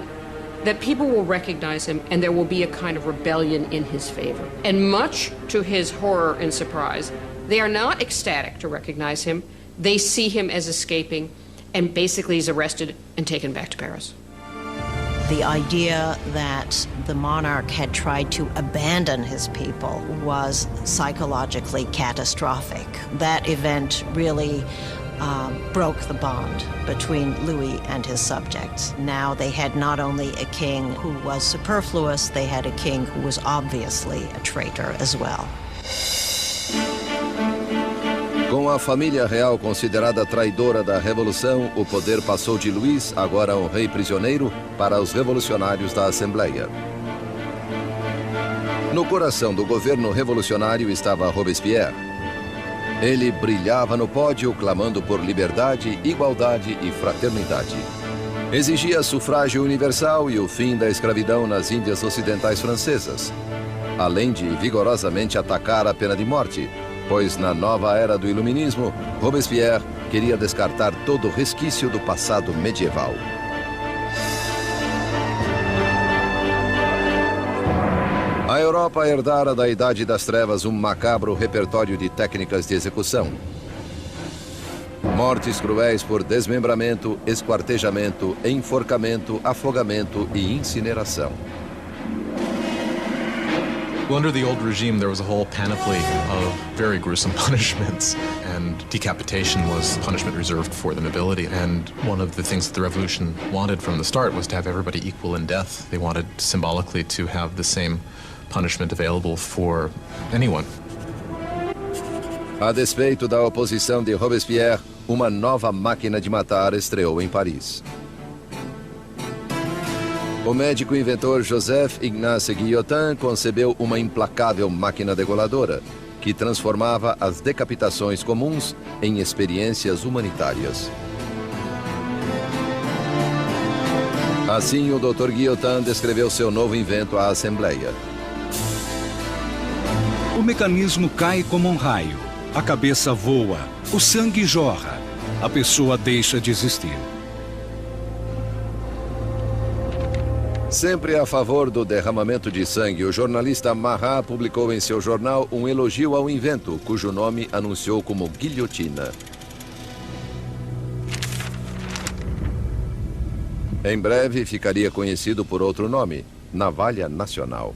that people will recognize him and there will be a kind of rebellion in his favor. And much to his horror and surprise, they are not ecstatic to recognize him. They see him as escaping, and basically he's arrested and taken back to Paris. The idea that the monarch had tried to abandon his people was psychologically catastrophic. That event really broke the bond between Louis and his subjects. Now they had not only a king who was superfluous, they had a king who was obviously a traitor as well. Com a família real considerada traidora da Revolução, o poder passou de Louis, agora um rei prisioneiro, para os revolucionários da Assembleia. No coração do governo revolucionário estava Robespierre. Ele brilhava no pódio, clamando por liberdade, igualdade e fraternidade. Exigia sufrágio universal e o fim da escravidão nas Índias Ocidentais Francesas, além de vigorosamente atacar a pena de morte, pois na nova era do iluminismo, Robespierre queria descartar todo resquício do passado medieval. A Europa herdara da Idade das Trevas um macabro repertório de técnicas de execução. Mortes cruéis por desmembramento, esquartejamento, enforcamento, afogamento e incineração. Well, under the old regime, there was a whole panoply of very gruesome punishments, and decapitation was punishment reserved for the nobility. And one of the things that the revolution wanted from the start was to have everybody equal in death. They wanted symbolically to have the same punishment available for anyone. A despeito da oposição de Robespierre, uma nova máquina de matar estreou em Paris. O médico inventor Joseph Ignace Guillotin concebeu uma implacável máquina degoladora que transformava as decapitações comuns em experiências humanitárias. Assim, o Dr. Guillotin descreveu seu novo invento à Assembleia. O mecanismo cai como um raio. A cabeça voa, o sangue jorra, a pessoa deixa de existir. Sempre a favor do derramamento de sangue, o jornalista Marat publicou em seu jornal um elogio ao invento, cujo nome anunciou como guilhotina. Em breve ficaria conhecido por outro nome, Navalha Nacional.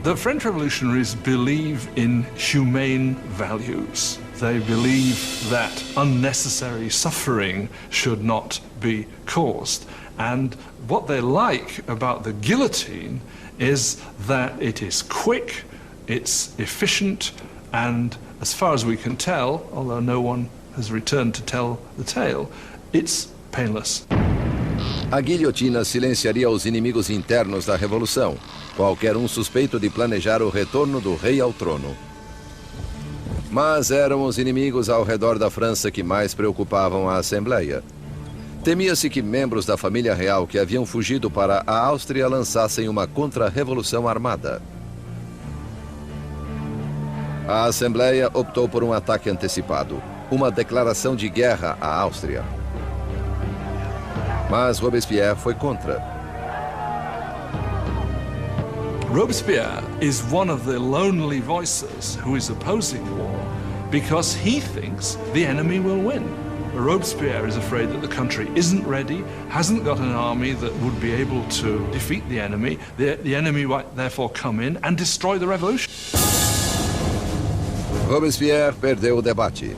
The French revolutionaries believe in humane values. They believe that unnecessary suffering should not be caused. And what they like about the guillotine is that it is quick, it's efficient, and as far as we can tell, although no one has returned to tell the tale, it's painless. A guilhotina silenciaria os inimigos internos da Revolução, qualquer um suspeito de planejar o retorno do rei ao trono. Mas eram os inimigos ao redor da França que mais preocupavam a Assembleia. Temia-se que membros da família real que haviam fugido para a Áustria lançassem uma contra-revolução armada. A Assembleia optou por um ataque antecipado, uma declaração de guerra à Áustria. Mas Robespierre foi contra. Robespierre is one of the lonely voices who is opposing war because he thinks the enemy will win. Robespierre is afraid that the country isn't ready, hasn't got an army that would be able to defeat the enemy. The enemy might therefore come in and destroy the revolution. Robespierre perdeu o debate.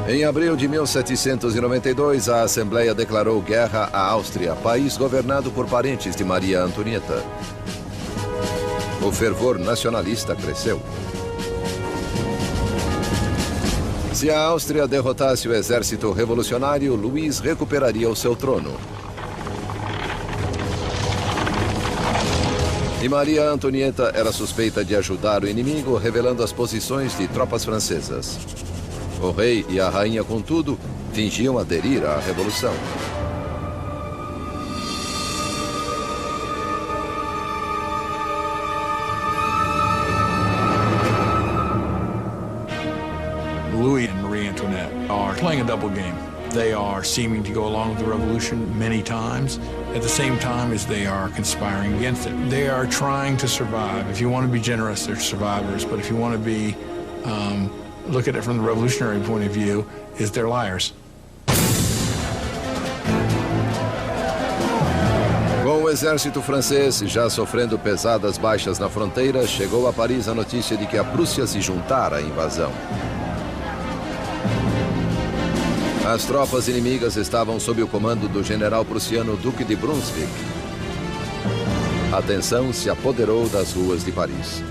Em abril de 1792, a Assembleia declarou guerra à Áustria, país governado por parentes de Maria Antonieta. O fervor nacionalista cresceu. Se a Áustria derrotasse o exército revolucionário, Luís recuperaria o seu trono. E Maria Antonieta era suspeita de ajudar o inimigo, revelando as posições de tropas francesas. O rei e a rainha, contudo, fingiam aderir à revolução. Louis and Marie Antoinette are playing a double game. They are seeming to go along with the revolution many times, at the same time as they are conspiring against it. They are trying to survive. If you want to be generous, they're survivors. But if you want to be, look at it from the revolutionary point of view, is they're liars. Com o exército francês já sofrendo pesadas baixas na fronteira, chegou a Paris a notícia de que a Prússia se juntara à invasão. As tropas inimigas estavam sob o comando do general prussiano Duque de Brunswick. A tensão se apoderou das ruas de Paris.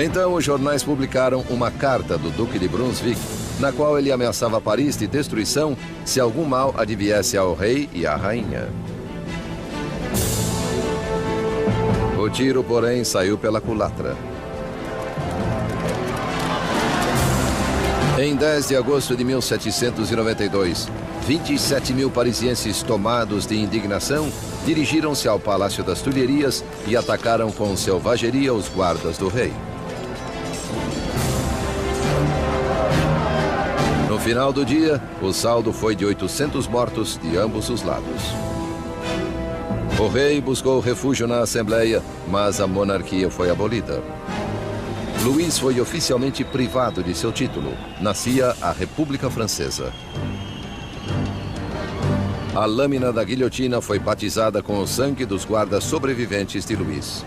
Então, os jornais publicaram uma carta do Duque de Brunswick, na qual ele ameaçava Paris de destruição se algum mal adviesse ao rei e à rainha. O tiro, porém, saiu pela culatra. Em 10 de agosto de 1792, 27 mil parisienses tomados de indignação dirigiram-se ao Palácio das Tulherias e atacaram com selvageria os guardas do rei. No final do dia, o saldo foi de 800 mortos de ambos os lados. O rei buscou refúgio na Assembleia, mas a monarquia foi abolida. Luís foi oficialmente privado de seu título. Nascia a República Francesa. A lâmina da guilhotina foi batizada com o sangue dos guardas sobreviventes de Luís.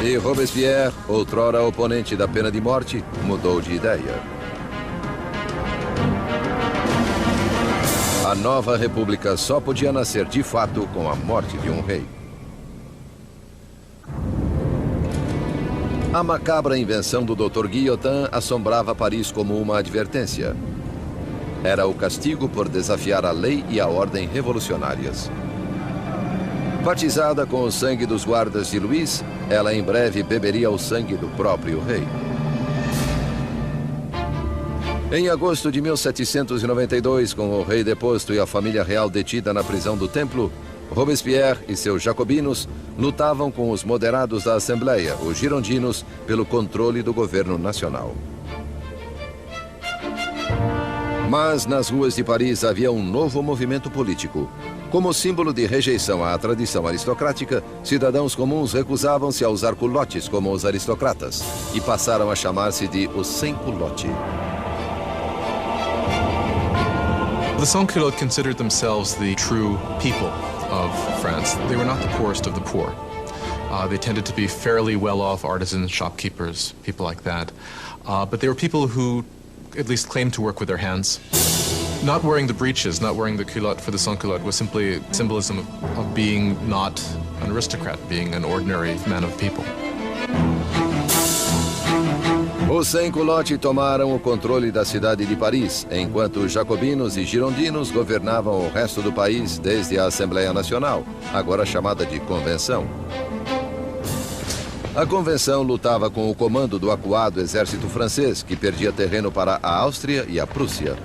E Robespierre, outrora oponente da pena de morte, mudou de ideia. A nova república só podia nascer de fato com a morte de um rei. A macabra invenção do Dr. Guillotin assombrava Paris como uma advertência. Era o castigo por desafiar a lei e a ordem revolucionárias. Batizada com o sangue dos guardas de Luís, ela em breve beberia o sangue do próprio rei. Em agosto de 1792, com o rei deposto e a família real detida na prisão do Templo, Robespierre e seus jacobinos lutavam com os moderados da Assembleia, os girondinos, pelo controle do governo nacional. Mas nas ruas de Paris havia um novo movimento político. Como símbolo de rejeição à tradição aristocrática, cidadãos comuns recusavam-se a usar culotes como os aristocratas e passaram a chamar-se de os sem-culote. The sans-culottes considered themselves the true people of France. They were not the poorest of the poor. They tended to be fairly well-off artisans, shopkeepers, people like that. But they were people who at least claimed to work with their hands. Not wearing the breeches, not wearing the culotte for the sans-culotte was simply symbolism of being not an aristocrat, being an ordinary man of the people. Os sem-culote tomaram o controle da cidade de Paris, enquanto os jacobinos e girondinos governavam o resto do país desde a Assembleia Nacional, agora chamada de Convenção. A Convenção lutava com o comando do acuado exército francês, que perdia terreno para a Áustria e a Prússia.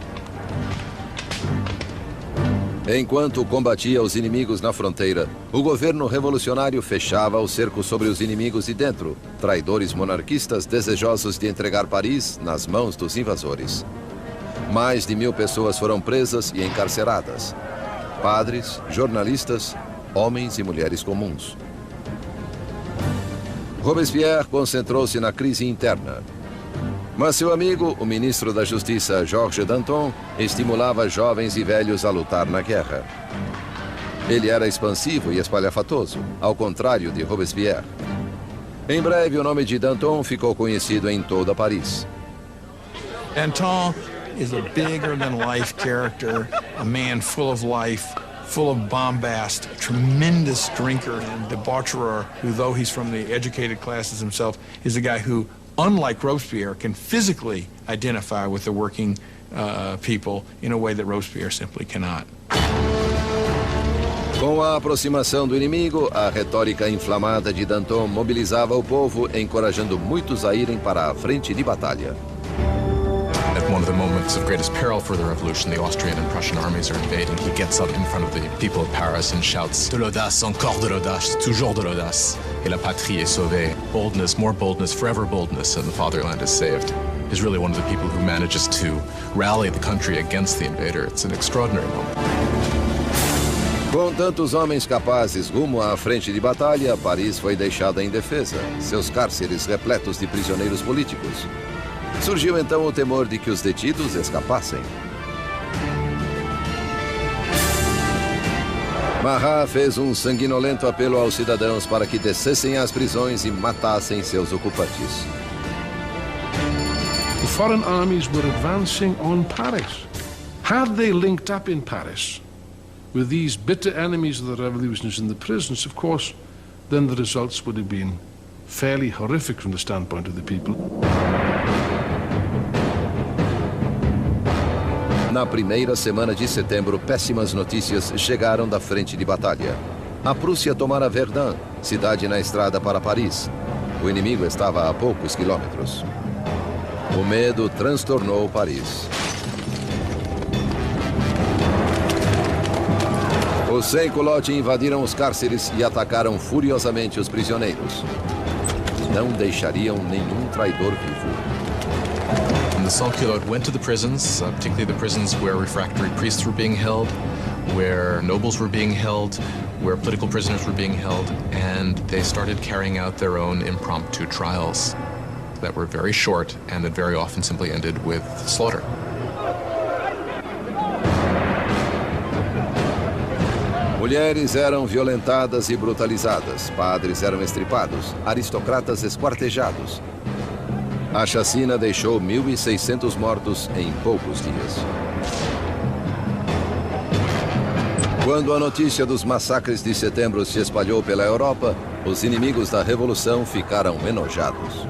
Enquanto combatia os inimigos na fronteira, o governo revolucionário fechava o cerco sobre os inimigos de dentro, traidores monarquistas desejosos de entregar Paris nas mãos dos invasores. Mais de 1000 pessoas foram presas e encarceradas. Padres, jornalistas, homens e mulheres comuns. Robespierre concentrou-se na crise interna. Mas seu amigo, o ministro da Justiça, Georges Danton, estimulava jovens e velhos a lutar na guerra. Ele era expansivo e espalhafatoso, ao contrário de Robespierre. Em breve, o nome de Danton ficou conhecido em toda Paris. Danton is a bigger-than-life character, a man full of life, full of bombast, a tremendous drinker and debaucherer, who, though he's from the educated classes himself, is a guy who, unlike Robespierre, can physically identify with the working people in a way that Robespierre simply cannot. Com a aproximação do inimigo, a retórica inflamada de Danton mobilizava o povo, encorajando muitos a irem para a frente de batalha. At one of the moments of greatest peril for the revolution, the Austrian and Prussian armies are invading. He gets up in front of the people of Paris and shouts, "De l'audace, encore de l'audace, toujours de l'audace. Et la patrie est sauvée." Boldness, more boldness, forever boldness, and the fatherland is saved. He's really one of the people who manages to rally the country against the invader. It's an extraordinary moment. Com tantos homens capazes rumo à frente de batalha, Paris foi deixada indefesa, seus cárceres repletos de prisioneiros políticos. Surgiu então o temor de que os detidos escapassem. Marat fez um sanguinolento apelo aos cidadãos para que descessem às prisões e matassem seus ocupantes. The foreign armies were advancing on Paris. Had they linked up in Paris with these bitter enemies of the revolutionaries in the prisons, of course, then the results would have been fairly horrific from the standpoint of the people. Na primeira semana de setembro, péssimas notícias chegaram da frente de batalha. A Prússia tomara Verdun, cidade na estrada para Paris. O inimigo estava a poucos quilômetros. O medo transtornou Paris. Os sem-culote invadiram os cárceres e atacaram furiosamente os prisioneiros. Não deixariam nenhum traidor vivo. The sans-culottes went to the prisons, particularly the prisons where refractory priests were being held, where nobles were being held, where political prisoners were being held, and they started carrying out their own impromptu trials that were very short and that very often simply ended with slaughter. Mulheres eram violentadas e brutalizadas, padres eram estripados, aristocratas esquartejados. A chacina deixou 1.600 mortos em poucos dias. Quando a notícia dos massacres de setembro se espalhou pela Europa, os inimigos da Revolução ficaram enojados.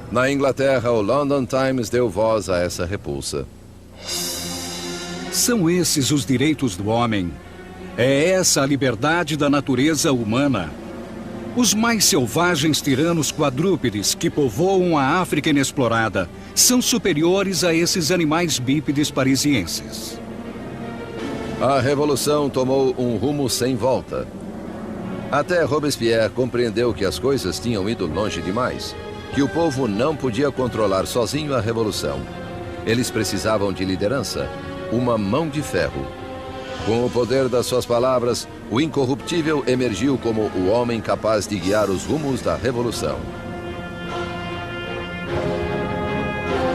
Na Inglaterra, o London Times deu voz a essa repulsa. São esses os direitos do homem. É essa a liberdade da natureza humana. Os mais selvagens tiranos quadrúpedes que povoam a África inexplorada são superiores a esses animais bípedes parisienses. A revolução tomou um rumo sem volta. Até Robespierre compreendeu que as coisas tinham ido longe demais, que o povo não podia controlar sozinho a revolução. Eles precisavam de liderança, uma mão de ferro. Com o poder das suas palavras, o incorruptível emergiu como o homem capaz de guiar os rumos da revolução.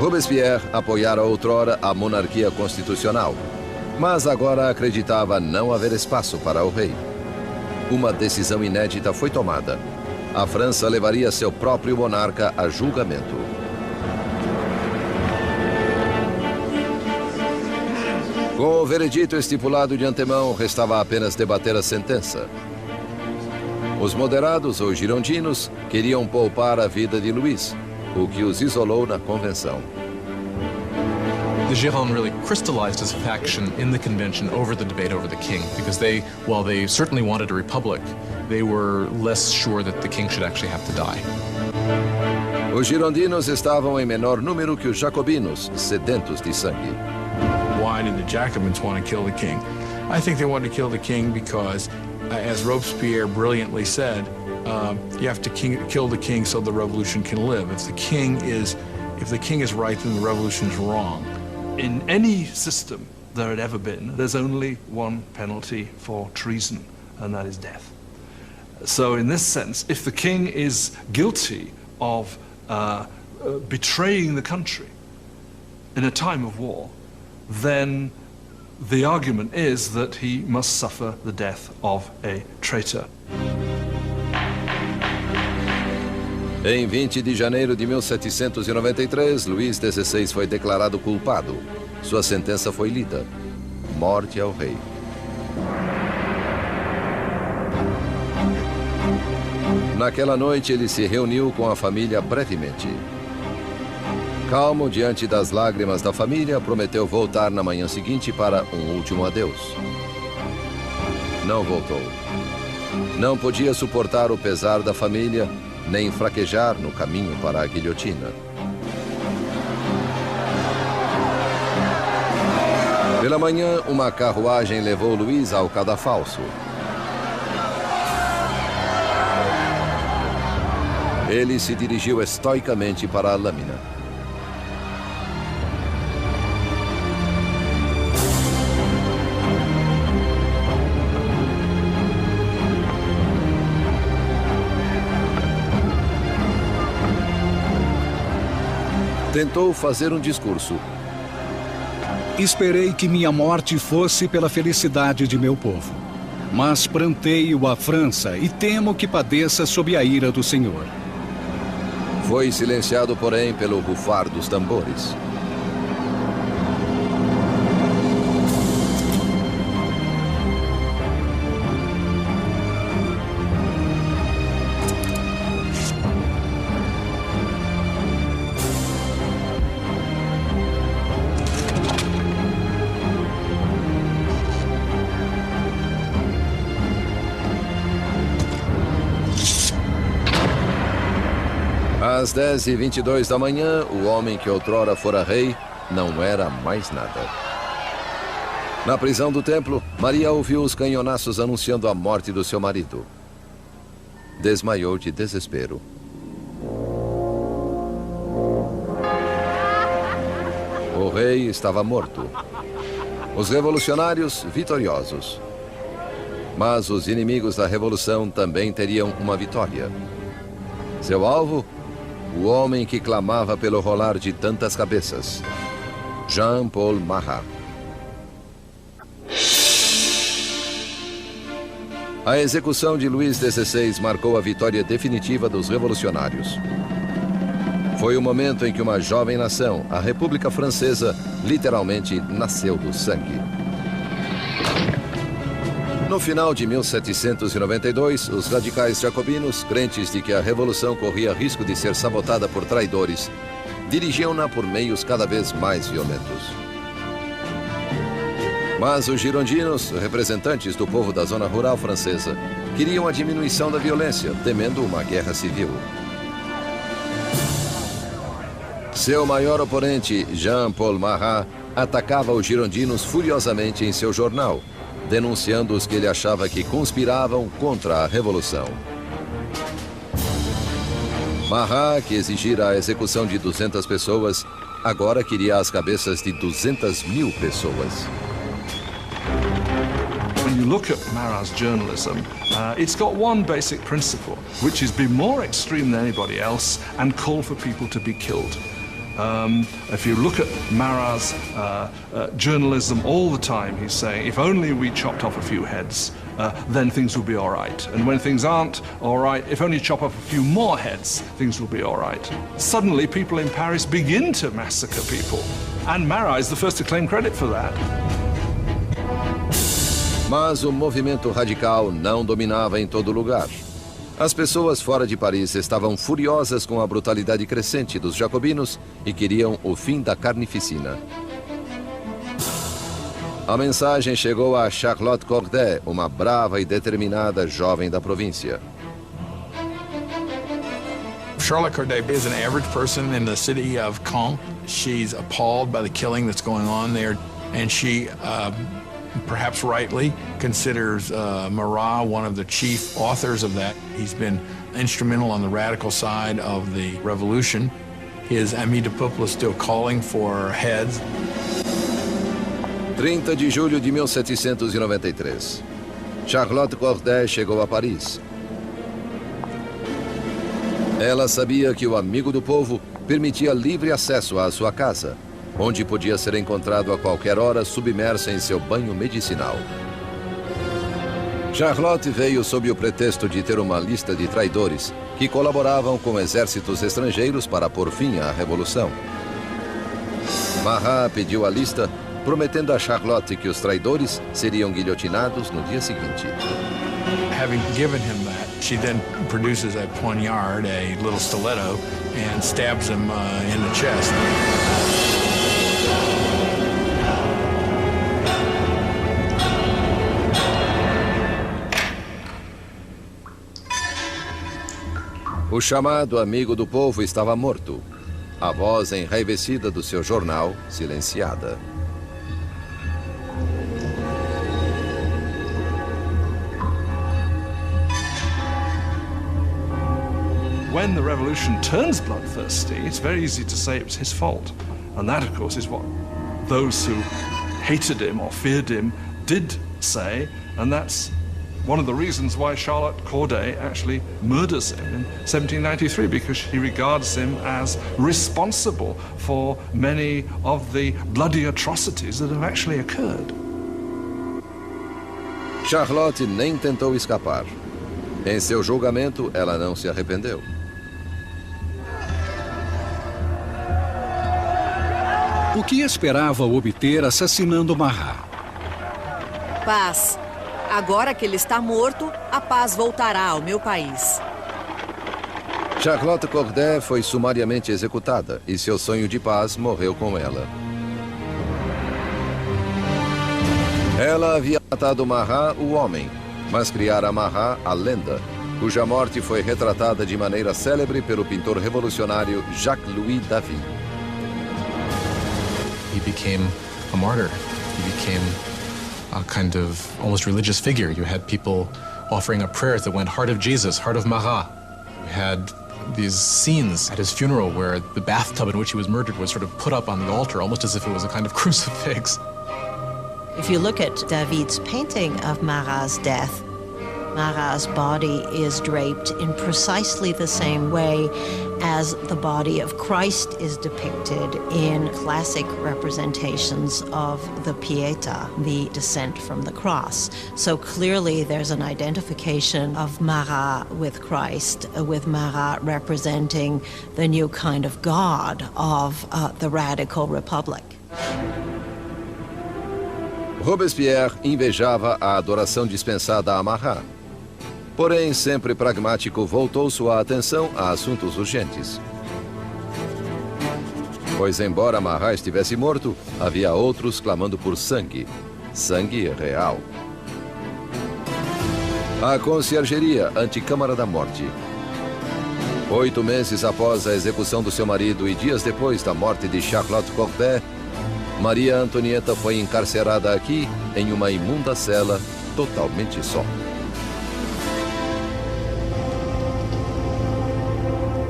Robespierre apoiara outrora a monarquia constitucional, mas agora acreditava não haver espaço para o rei. Uma decisão inédita foi tomada. A França levaria seu próprio monarca a julgamento. Com o veredito estipulado de antemão, restava apenas debater a sentença. Os moderados ou girondinos queriam poupar a vida de Louis, o que os isolou na convenção. The Gironde really crystallized as a faction in the convention over the debate over the king, because while they certainly wanted a republic, they were less sure that the king should actually have to die. Os girondinos estavam em menor número que os jacobinos, sedentos de sangue. Why did the Jacobins want to kill the king? I think they wanted to kill the king because, as Robespierre brilliantly said, you have to kill the king so the revolution can live. If the king is right, then the revolution is wrong. In any system there had ever been, there's only one penalty for treason, and that is death. So in this sense, if the king is guilty of betraying the country in a time of war, then the argument is that he must suffer the death of a traitor. Em 20 de janeiro de 1793, Luís XVI foi declarado culpado. Sua sentença foi lida: morte ao rei. Naquela noite, ele se reuniu com a família brevemente. Calmo diante das lágrimas da família, prometeu voltar na manhã seguinte para um último adeus. Não voltou. Não podia suportar o pesar da família, nem fraquejar no caminho para a guilhotina. Pela manhã, uma carruagem levou Luís ao cadafalso. Ele se dirigiu estoicamente para a lâmina. Tentou fazer um discurso. Esperei que minha morte fosse pela felicidade de meu povo. Mas pranteio a França e temo que padeça sob a ira do Senhor. Foi silenciado, porém, pelo rufar dos tambores. Às 10h22 da manhã, o homem que outrora fora rei não era mais nada. Na prisão do templo, Maria ouviu os canhonaços anunciando a morte do seu marido. Desmaiou de desespero. O rei estava morto. Os revolucionários vitoriosos. Mas os inimigos da revolução também teriam uma vitória. Seu alvo? O homem que clamava pelo rolar de tantas cabeças, Jean-Paul Marat. A execução de Luís XVI marcou a vitória definitiva dos revolucionários. Foi o momento em que uma jovem nação, a República Francesa, literalmente nasceu do sangue. No final de 1792, os radicais jacobinos, crentes de que a revolução corria risco de ser sabotada por traidores, dirigiam-na por meios cada vez mais violentos. Mas os girondinos, representantes do povo da zona rural francesa, queriam a diminuição da violência, temendo uma guerra civil. Seu maior oponente, Jean-Paul Marat, atacava os girondinos furiosamente em seu jornal, denunciando os que ele achava que conspiravam contra a Revolução. Marat, que exigira a execução de 200 pessoas, agora queria as cabeças de 200.000 pessoas. When you look at Marat's journalism, it's got one basic principle, which is be more extreme than anybody else and call for people to be killed. If you look at Marat's journalism all the time, he's saying, if only we chopped off a few heads, then things will be all right. And when things aren't all right, if only chop off a few more heads, things will be all right. Suddenly, people in Paris begin to massacre people. And Marat is the first to claim credit for that. Mas o movimento radical não dominava em todo lugar. As pessoas fora de Paris estavam furiosas com a brutalidade crescente dos jacobinos e queriam o fim da carnificina. A mensagem chegou a Charlotte Corday, uma brava e determinada jovem da província. Charlotte Corday is an average person in the city of Caen. She's appalled by the killing that's going on there, and she perhaps rightly, considers Marat one of the chief authors of that. He's been instrumental on the radical side of the revolution. His Ami de Peuple is still calling for heads. 30 de julho de 1793. Charlotte Corday chegou a Paris. Ela sabia que o amigo do povo permitia livre acesso à sua casa, onde podia ser encontrado a qualquer hora submersa em seu banho medicinal. Charlotte veio sob o pretexto de ter uma lista de traidores que colaboravam com exércitos estrangeiros para pôr fim à Revolução. Marat pediu a lista, prometendo a Charlotte que os traidores seriam guilhotinados no dia seguinte. Having given him that, she then produces a poignard, a little stiletto, and stabs him in the chest. O chamado amigo do povo estava morto. A voz enraivecida do seu jornal, silenciada. When the revolution turns bloodthirsty, it's very easy to say it was his fault. And that, of course, is what those who hated him or feared him did say, and that's one of the reasons why Charlotte Corday actually murders him in 1793, because she regards him as responsible for many of the bloody atrocities that have actually occurred. Charlotte nem tentou escapar. Em seu julgamento, ela não se arrependeu. O que esperava obter assassinando Marat? Paz. Agora que ele está morto, a paz voltará ao meu país. Charlotte Corday foi sumariamente executada e seu sonho de paz morreu com ela. Ela havia matado Marat, o homem, mas criara Marat, a lenda, cuja morte foi retratada de maneira célebre pelo pintor revolucionário Jacques-Louis David. He became a martyr. He became a kind of almost religious figure. You had people offering up prayers that went, "Heart of Jesus, Heart of Marat." You had these scenes at his funeral where the bathtub in which he was murdered was sort of put up on the altar, almost as if it was a kind of crucifix. If you look at David's painting of Marat's death, Marat's body is draped in precisely the same way as the body of Christ is depicted in classic representations of the Pietà, the descent from the cross. So clearly there's an identification of Marat with Christ, with Marat representing the new kind of God of the radical republic. Robespierre invejava a adoração dispensada a Marat. Porém, sempre pragmático, voltou sua atenção a assuntos urgentes. Pois, embora Marat estivesse morto, havia outros clamando por sangue. Sangue real. A conciergeria, Anticâmara da Morte. 8 meses após a execução do seu marido e dias depois da morte de Charlotte Corday, Maria Antonieta foi encarcerada aqui em uma imunda cela totalmente só.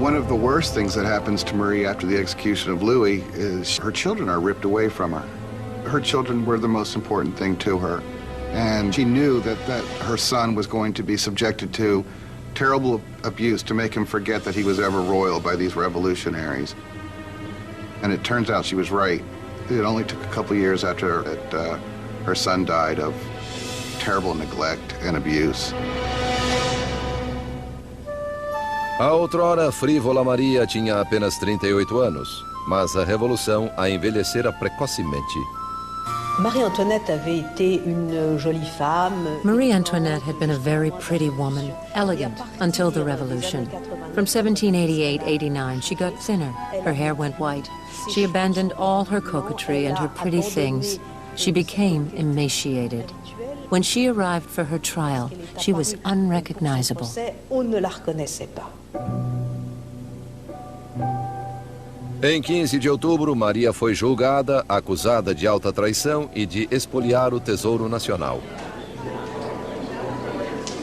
One of the worst things that happens to Marie after the execution of Louis is her children are ripped away from her. Her children were the most important thing to her. And she knew that her son was going to be subjected to terrible abuse to make him forget that he was ever royal by these revolutionaries. And it turns out she was right. It only took a couple years after her son died of terrible neglect and abuse. A outrora frívola Maria tinha apenas 38 anos, mas a revolução a envelhecera precocemente. Marie Antoinette avait été une jolie femme. Marie Antoinette had been a very pretty woman, elegant until the revolution. From 1788-89, she got thinner. Her hair went white. She abandoned all her coquetry and her pretty things. She became emaciated. When she arrived for her trial, she was unrecognizable. On ne la reconnaissait pas. Em 15 de outubro, Maria foi julgada, acusada de alta traição e de espoliar o Tesouro Nacional.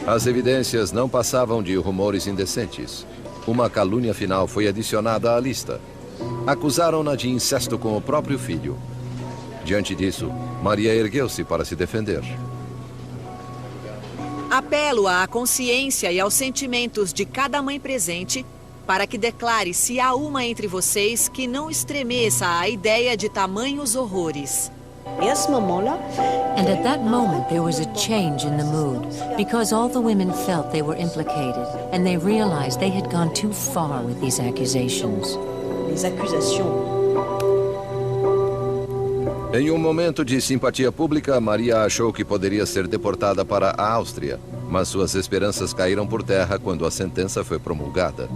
As evidências não passavam de rumores indecentes. Uma calúnia final foi adicionada à lista. Acusaram-na de incesto com o próprio filho. Diante disso, Maria ergueu-se para se defender. Apelo à consciência e aos sentimentos de cada mãe presente para que declare se há uma entre vocês que não estremeça à ideia de tamanhos horrores. And at that moment there was a change in the mood, because all the women felt they were implicated, and they realized they had gone too far with these accusations. Les accusations. Em um momento de simpatia pública, Maria achou que poderia ser deportada para a Áustria, mas suas esperanças caíram por terra quando a sentença foi promulgada.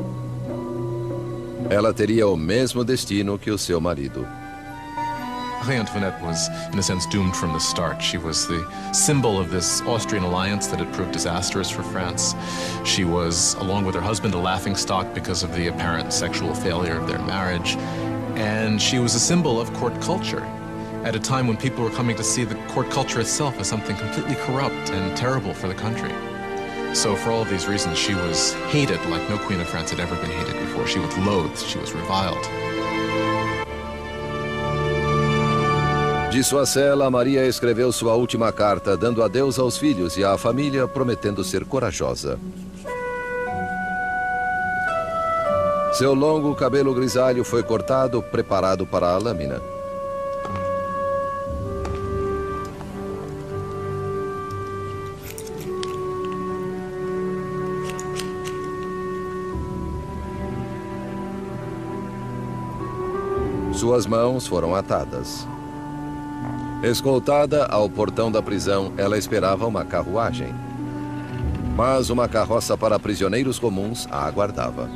Ela teria o mesmo destino que o seu marido. Marie Antoinette was, in a sense, doomed from the start. She was the symbol of this Austrian alliance that had proved disastrous for France. She was, along with her husband, a laughingstock because of the apparent sexual failure of their marriage. And she was a symbol of court culture at a time when people were coming to see the court culture itself as something completely corrupt and terrible for the country. So for all of these reasons, she was hated like no queen of France had ever been hated before. She was loathed, she was reviled. De sua cela, Maria escreveu sua última carta, dando adeus aos filhos e à família, prometendo ser corajosa. Seu longo cabelo grisalho foi cortado, preparado para a lâmina. Suas mãos foram atadas. Escoltada ao portão da prisão, ela esperava uma carruagem. Mas uma carroça para prisioneiros comuns a aguardava.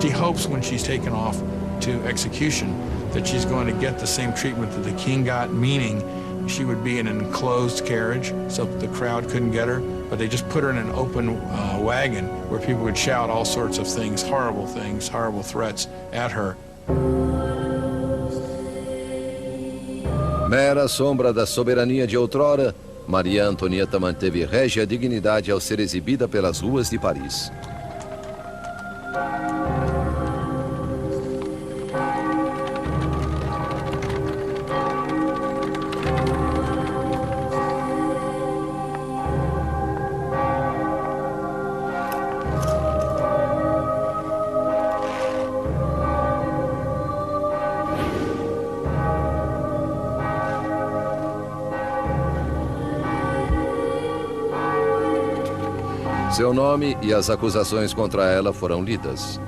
She hopes when she's taken off to execution that she's going to get the same treatment that the king got, meaning she would be in an enclosed carriage so that the crowd couldn't get her, but they just put her in an open wagon where people would shout all sorts of things, horrible threats at her. Mera sombra da soberania de outrora, Maria Antonieta manteve régia dignidade ao ser exibida pelas ruas de Paris. Seu nome e as acusações contra ela foram lidas.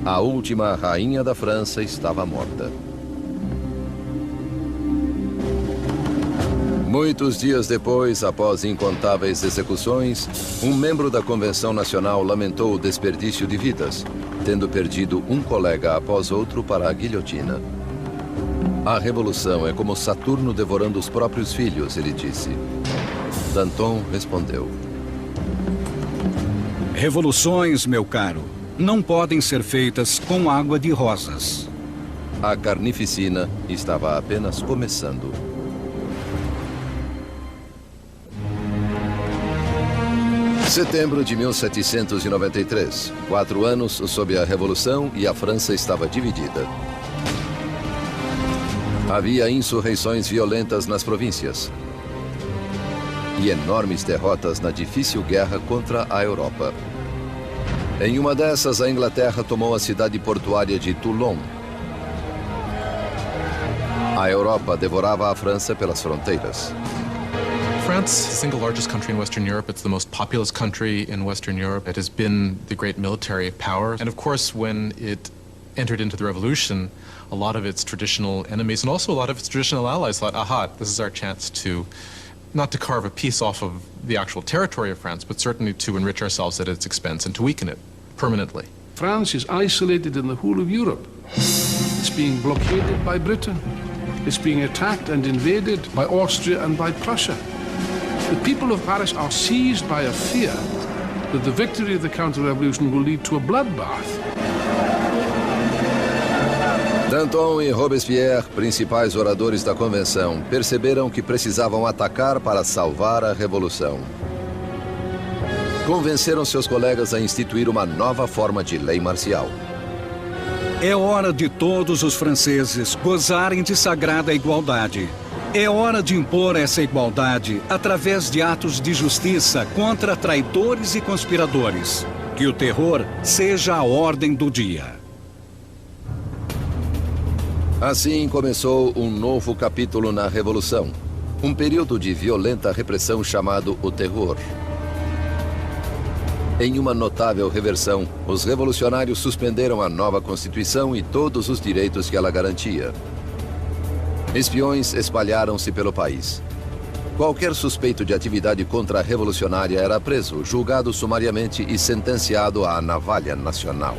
A última rainha da França estava morta. Muitos dias depois, após incontáveis execuções, um membro da Convenção Nacional lamentou o desperdício de vidas, tendo perdido um colega após outro para a guilhotina. A revolução é como Saturno devorando os próprios filhos, ele disse. Danton respondeu. Revoluções, meu caro, não podem ser feitas com água de rosas. A carnificina estava apenas começando. Setembro de 1793. 4 anos sob a Revolução e a França estava dividida. Havia insurreições violentas nas províncias e enormes derrotas na difícil guerra contra a Europa. Em uma dessas, a Inglaterra tomou a cidade portuária de Toulon. A Europa devorava a França pelas fronteiras. France, the single largest country in Western Europe, it's the most populous country in Western Europe. It has been the great military power. And of course, when it entered into the revolution, a lot of its traditional enemies and also a lot of its traditional allies thought, aha, this is our chance to, not to carve a piece off of the actual territory of France, but certainly to enrich ourselves at its expense and to weaken it permanently. France is isolated in the whole of Europe. It's being blockaded by Britain. It's being attacked and invaded by Austria and by Prussia. The people of Paris are seized by a fear that the victory of the counter-revolution will lead to a bloodbath. Danton e Robespierre, principais oradores da convenção, perceberam que precisavam atacar para salvar a revolução. Convenceram seus colegas a instituir uma nova forma de lei marcial. É hora de todos os franceses gozarem de sagrada igualdade. É hora de impor essa igualdade através de atos de justiça contra traidores e conspiradores. Que o terror seja a ordem do dia. Assim começou um novo capítulo na Revolução. Um período de violenta repressão chamado o Terror. Em uma notável reversão, os revolucionários suspenderam a nova Constituição e todos os direitos que ela garantia. Espiões espalharam-se pelo país. Qualquer suspeito de atividade contra-revolucionária era preso, julgado sumariamente e sentenciado à navalha nacional.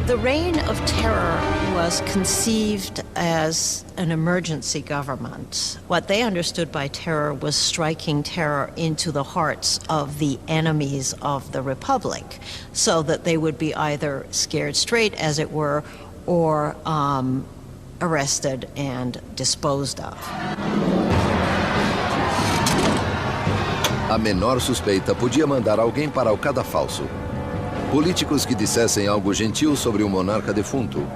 The reign of terror was conceived as an emergency government. What they understood by terror was striking terror into the hearts of the enemies of the Republic, so that they would be either scared straight, as it were, or arrested and disposed of. A menor suspeita podia mandar alguém para o cadafalso. Políticos que dissessem algo gentil sobre um monarca defunto.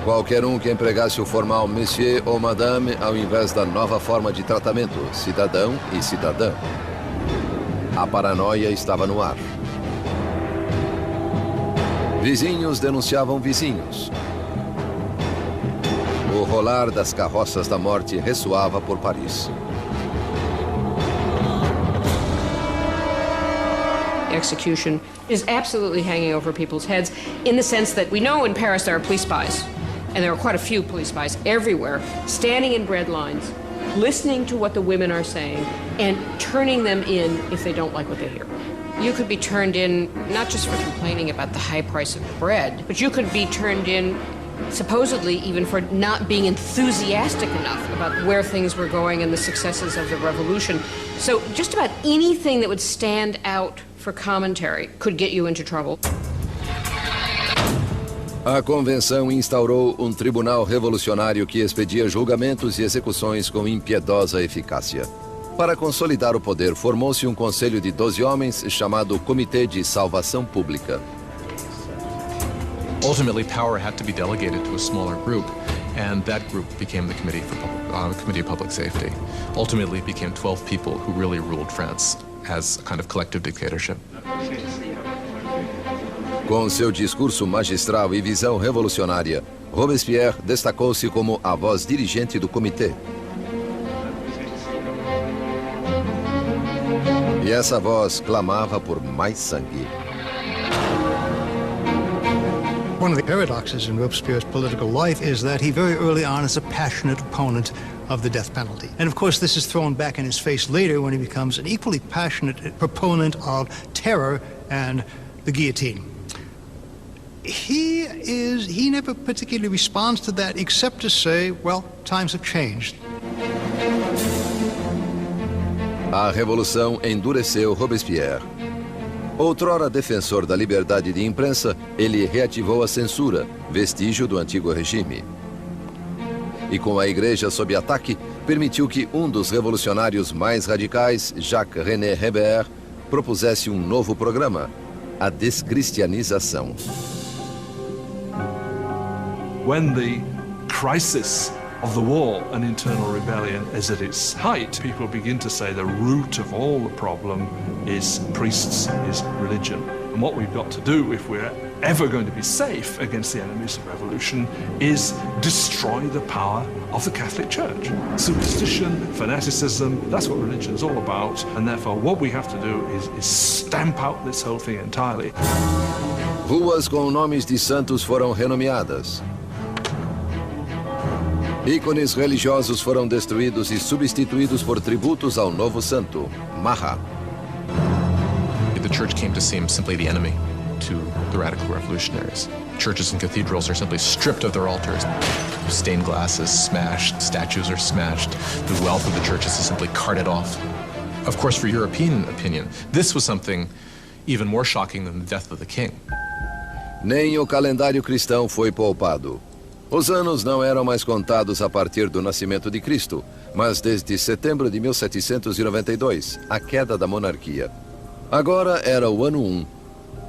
Qualquer um que empregasse o formal monsieur ou madame ao invés da nova forma de tratamento, cidadão e cidadã. A paranoia estava no ar. Vizinhos denunciavam vizinhos. O rolar das carroças da morte ressoava por Paris. Execution is absolutely hanging over people's heads in the sense that we know in Paris there are police spies, and there are quite a few police spies everywhere, standing in bread lines, listening to what the women are saying, and turning them in if they don't like what they hear. You could be turned in not just for complaining about the high price of bread, but you could be turned in supposedly even for not being enthusiastic enough about where things were going and the successes of the revolution. So just about anything that would stand out for commentary could get you into trouble. A convenção instaurou um tribunal revolucionário que expedia julgamentos e execuções com impiedosa eficácia. Para consolidar o poder, formou-se um conselho de 12 homens chamado Comitê de Salvação Pública. Ultimately, power had to be delegated to a smaller group, and that group became the Committee of Public Safety. Ultimately, it became 12 people who really ruled France as a kind of collective dictatorship. Com seu discurso magistral e visão revolucionária, Robespierre destacou-se como a voz dirigente do comitê. E essa voz clamava por mais sangue. One of the paradoxes in Robespierre's political life is that he very early on is a passionate opponent of the death penalty. And of course this is thrown back in his face later when he becomes an equally passionate proponent of terror and the guillotine. He never particularly responds to that except to say, well, times have changed. A Revolução endureceu Robespierre. Outrora defensor da liberdade de imprensa, ele reativou a censura, vestígio do antigo regime. E com a igreja sob ataque, permitiu que um dos revolucionários mais radicais, Jacques-René Hébert, propusesse um novo programa, a descristianização. When the crisis of the war and internal rebellion is at its height, people begin to say the root of all the problem is priests, is religion. And what we've got to do if we're ever going to be safe against the enemies of revolution is destroy the power of the Catholic Church. Superstition, fanaticism, that's what religion is all about. And therefore what we have to do is stamp out this whole thing entirely. Ruas com nomes de santos foram renomeadas. Ícones religiosos foram destruídos e substituídos por tributos ao novo santo, Mahat. The church came to seem simply the enemy to the radical revolutionaries. Churches and cathedrals are simply stripped of their altars. Stained glass is smashed, statues are smashed. The wealth of the churches is simply carted off. Of course, for European opinion, this was something even more shocking than the death of the king. Nem o calendário cristão foi poupado. Os anos não eram mais contados a partir do nascimento de Cristo, mas desde setembro de 1792, a queda da monarquia. Agora era o ano 1.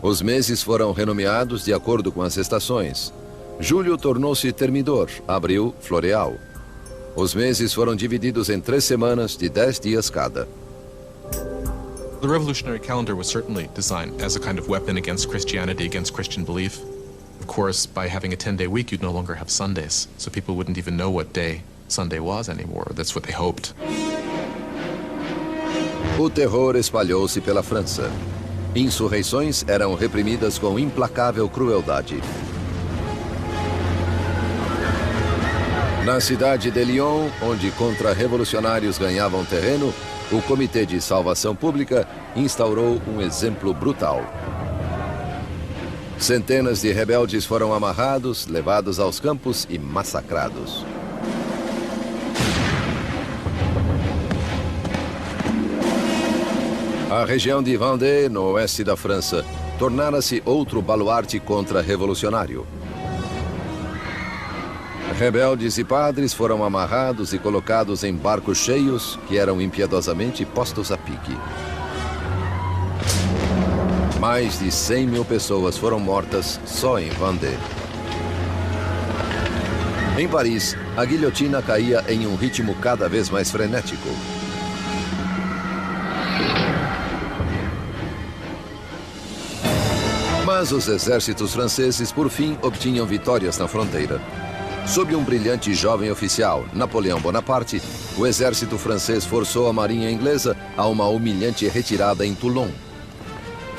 Os meses foram renomeados de acordo com as estações. Julho tornou-se termidor, abril, floreal. Os meses foram divididos em 3 semanas de 10 dias cada. The revolutionary calendar was certainly designed as a kind of weapon against Christianity, against Christian belief. Of course, by having a 10-day week, you'd no longer have Sundays, so people wouldn't even know what day Sunday was anymore. That's what they hoped. O terror espalhou-se pela França. Insurreições eram reprimidas com implacável crueldade. Na cidade de Lyon, onde contra-revolucionários ganhavam terreno, o Comitê de Salvação Pública instaurou um exemplo brutal. Centenas de rebeldes foram amarrados, levados aos campos e massacrados. A região de Vendée, no oeste da França, tornara-se outro baluarte contra-revolucionário. Rebeldes e padres foram amarrados e colocados em barcos cheios que eram impiedosamente postos a pique. Mais de 100 mil pessoas foram mortas só em Vendée. Em Paris, a guilhotina caía em um ritmo cada vez mais frenético. Mas os exércitos franceses, por fim, obtinham vitórias na fronteira. Sob um brilhante jovem oficial, Napoleão Bonaparte, o exército francês forçou a marinha inglesa a uma humilhante retirada em Toulon.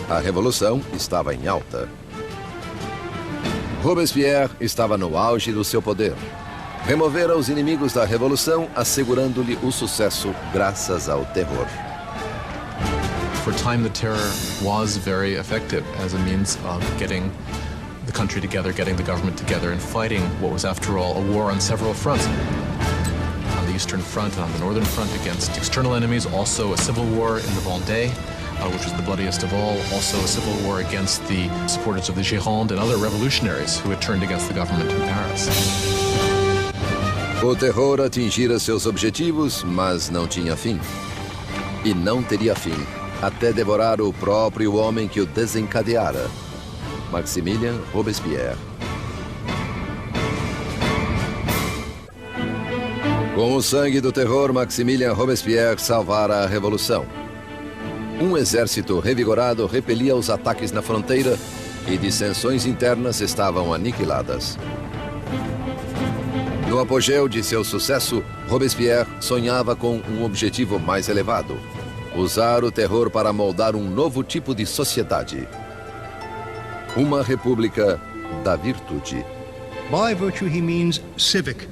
A revolução estava em alta. Robespierre estava no auge do seu poder. Removera os inimigos da revolução, assegurando-lhe o sucesso graças ao terror. For a time, the terror was very effective as a means of getting the country together, getting the government together, and fighting what was, after all, a war on several fronts. On the Eastern Front and on the Northern Front against external enemies, also a civil war in the Vendée, which was the bloodiest of all, also a civil war against the supporters of the Gironde and other revolutionaries who had turned against the government in Paris. O terror atingira seus objetivos, mas não tinha fim. E não teria fim, até devorar o próprio homem que o desencadeara, Maximilien Robespierre. Com o sangue do terror, Maximilien Robespierre salvara a revolução. Um exército revigorado repelia os ataques na fronteira e dissensões internas estavam aniquiladas. No apogeu de seu sucesso, Robespierre sonhava com um objetivo mais elevado: usar o terror para moldar um novo tipo de sociedade. Uma república da virtude. By virtue, he means civic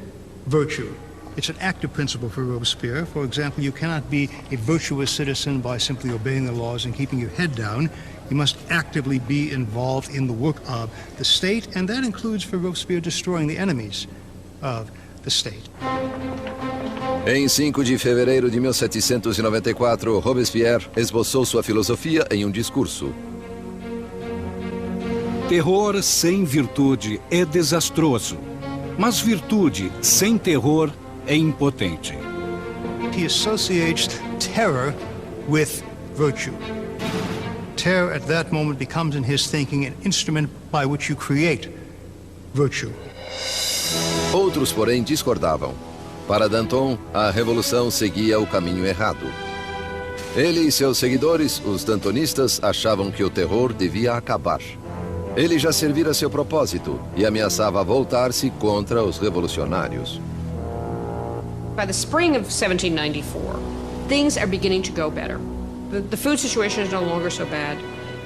virtue. It's an active principle for Robespierre. For example, you cannot be a virtuous citizen by simply obeying the laws and keeping your head down. You must actively be involved in the work of the state, and that includes for Robespierre destroying the enemies of the state. Em 5 de fevereiro de 1794, Robespierre esboçou sua filosofia em um discurso. Terror sem virtude é desastroso, mas virtude sem terror é impotente. He associates terror with virtue. Terror at that moment becomes in his thinking an instrument by which you create virtue. Outros, porém, discordavam. Para Danton, a revolução seguia o caminho errado. Ele e seus seguidores, os dantonistas, achavam que o terror devia acabar. Ele já servira seu propósito e ameaçava voltar-se contra os revolucionários. By the spring of 1794, things are beginning to go better. The food situation is no longer so bad,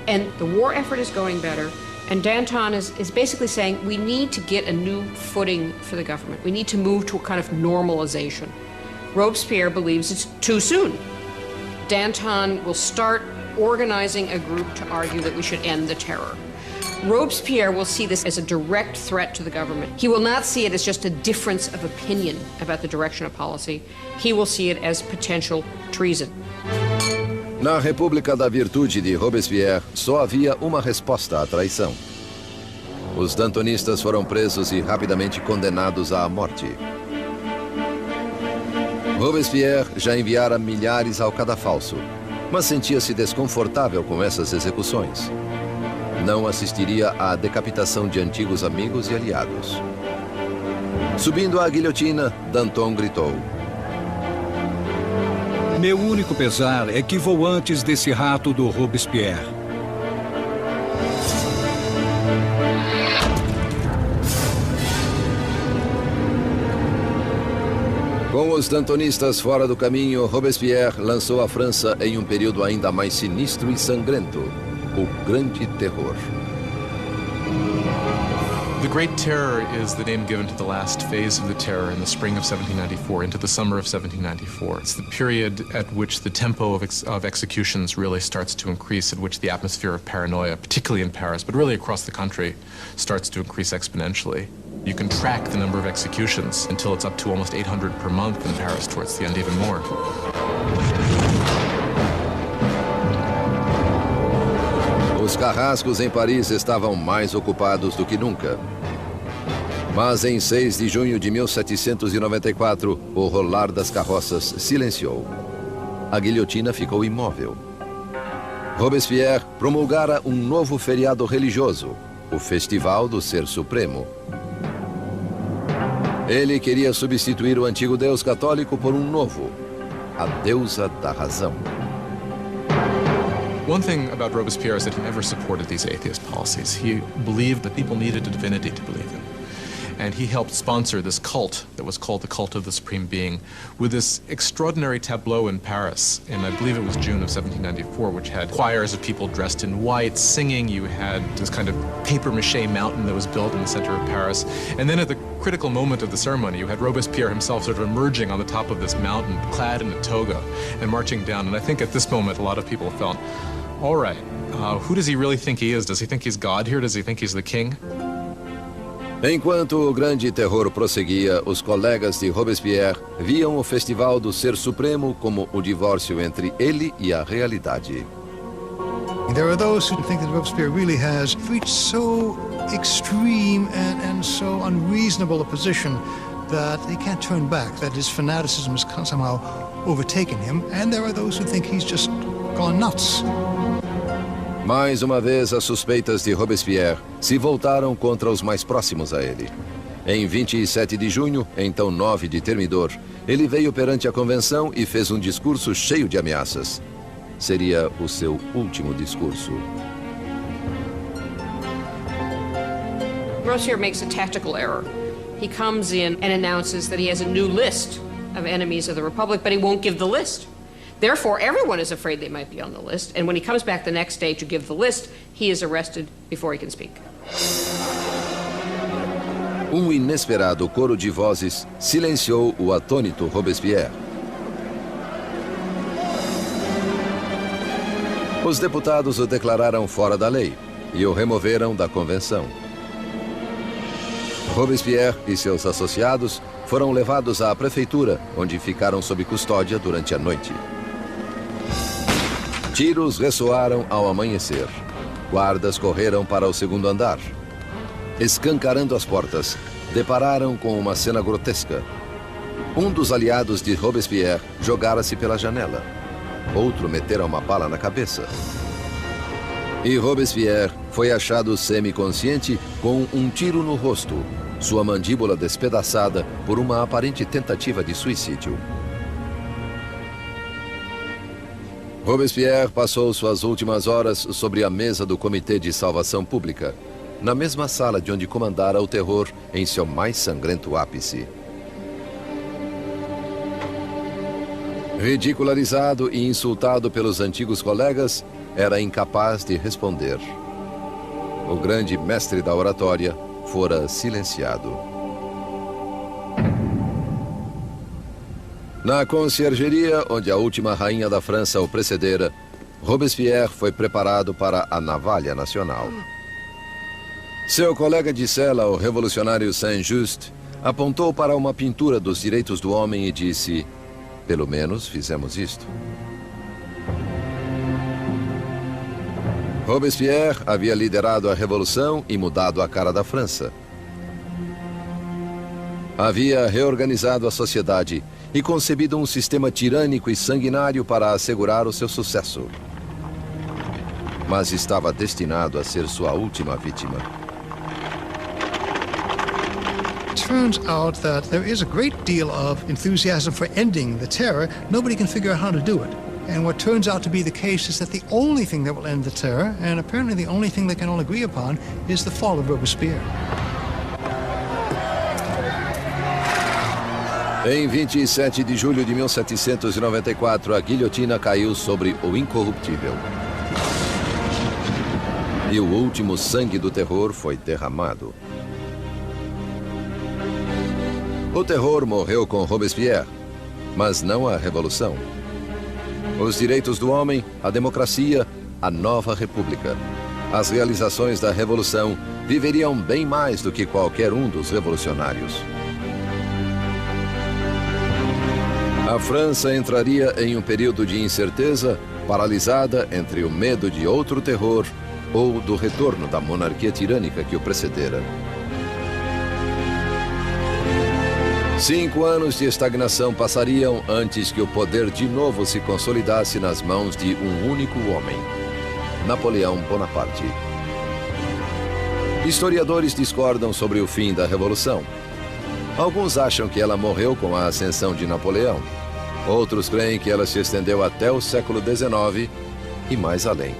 and the war effort is going better. And Danton is basically saying we need to get a new footing for the government. We need to move to a kind of normalization. Robespierre believes it's too soon. Danton will start organizing a group to argue that we should end the terror. Robespierre will see this as a direct threat to the government. He will not see it as just a difference of opinion about the direction of policy. He will see it as potential treason. Na República da Virtude de Robespierre, só havia uma resposta à traição. Os dantonistas foram presos e rapidamente condenados à morte. Robespierre já enviara milhares ao cadafalso, mas sentia-se desconfortável com essas execuções. Não assistiria à decapitação de antigos amigos e aliados. Subindo à guilhotina, Danton gritou: Meu único pesar é que vou antes desse rato do Robespierre. Com os dantonistas fora do caminho, Robespierre lançou a França em um período ainda mais sinistro e sangrento, o Grande Terror. The Great Terror is the name given to the last phase of the terror in the spring of 1794 into the summer of 1794. It's the period at which the tempo of executions really starts to increase, at which the atmosphere of paranoia, particularly in Paris, but really across the country, starts to increase exponentially. You can track the number of executions until it's up to almost 800 per month in Paris, towards the end even more. Os carrascos em Paris estavam mais ocupados do que nunca. Mas em 6 de junho de 1794, o rolar das carroças silenciou. A guilhotina ficou imóvel. Robespierre promulgara um novo feriado religioso, o Festival do Ser Supremo. Ele queria substituir o antigo Deus católico por um novo, a deusa da razão. One thing about Robespierre is that he never supported these atheist policies. He believed that people needed a divinity to believe in. And he helped sponsor this cult that was called the Cult of the Supreme Being with this extraordinary tableau in Paris, and I believe it was June of 1794, which had choirs of people dressed in white singing. You had this kind of papier-mâché mountain that was built in the center of Paris. And then at the critical moment of the ceremony, you had Robespierre himself sort of emerging on the top of this mountain, clad in a toga, and marching down. And I think at this moment, a lot of people felt, all right, who does he really think he is? Does he think he's God here? Does he think he's the king? Enquanto o Grande Terror prosseguia, os colegas de Robespierre viam o Festival do Ser Supremo como o divórcio entre ele e a realidade. There are those who think that Robespierre really has reached so extreme and so unreasonable a position that he can't turn back, that his fanaticism has somehow overtaken him, and there are those who think he's just gone nuts. Mais uma vez, as suspeitas de Robespierre se voltaram contra os mais próximos a ele. Em 27 de junho, então 9 de Termidor, ele veio perante a convenção e fez um discurso cheio de ameaças. Seria o seu último discurso. Robespierre makes a tactical error. He comes in and announces that he has a new list of enemies of the Republic, but he won't give the list. Therefore, everyone is afraid they might be on the list, and when he comes back the next day to give the list, he is arrested before he can speak. Um inesperado coro de vozes silenciou o atônito Robespierre. Os deputados o declararam fora da lei e o removeram da convenção. Robespierre e seus associados foram levados à prefeitura, onde ficaram sob custódia durante a noite. Tiros ressoaram ao amanhecer. Guardas correram para o segundo andar. Escancarando as portas, depararam com uma cena grotesca. Um dos aliados de Robespierre jogara-se pela janela. Outro metera uma bala na cabeça. E Robespierre foi achado semiconsciente com um tiro no rosto, sua mandíbula despedaçada por uma aparente tentativa de suicídio. Robespierre passou suas últimas horas sobre a mesa do Comitê de Salvação Pública, na mesma sala de onde comandara o terror em seu mais sangrento ápice. Ridicularizado e insultado pelos antigos colegas, era incapaz de responder. O grande mestre da oratória fora silenciado. Na conciergeria, onde a última rainha da França o precedera, Robespierre foi preparado para a navalha nacional. Seu colega de cela, o revolucionário Saint-Just, apontou para uma pintura dos direitos do homem e disse: "Pelo menos fizemos isto." Robespierre havia liderado a revolução e mudado a cara da França. Havia reorganizado a sociedade e concebido um sistema tirânico e sanguinário para assegurar o seu sucesso. Mas estava destinado a ser sua última vítima. It turns out that there is a great deal of enthusiasm for ending the terror. Nobody can figure out how to do it. And what turns out to be the case is that the only thing that will end the terror, and apparently the only thing they can all agree upon, is the fall of Robespierre. Em 27 de julho de 1794, a guilhotina caiu sobre o incorruptível. E o último sangue do terror foi derramado. O terror morreu com Robespierre, mas não a revolução. Os direitos do homem, a democracia, a nova república. As realizações da revolução viveriam bem mais do que qualquer um dos revolucionários. A França entraria em um período de incerteza, paralisada entre o medo de outro terror ou do retorno da monarquia tirânica que o precedera. 5 anos de estagnação passariam antes que o poder de novo se consolidasse nas mãos de um único homem, Napoleão Bonaparte. Historiadores discordam sobre o fim da Revolução. Alguns acham que ela morreu com a ascensão de Napoleão. Outros creem que ela se estendeu até o século XIX e mais além.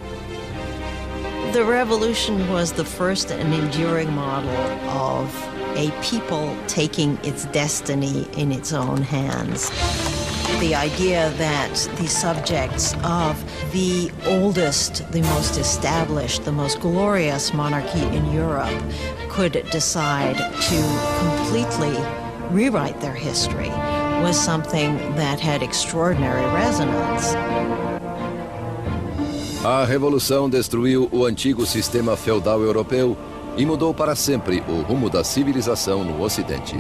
The revolution was the first and enduring model of a people taking its destiny in its own hands. The idea that the subjects of the oldest, the most established, the most glorious monarchy in Europe could decide to completely rewrite their history was something that had extraordinary resonance. A Revolução destruiu o antigo sistema feudal europeu e mudou para sempre o rumo da civilização no Ocidente.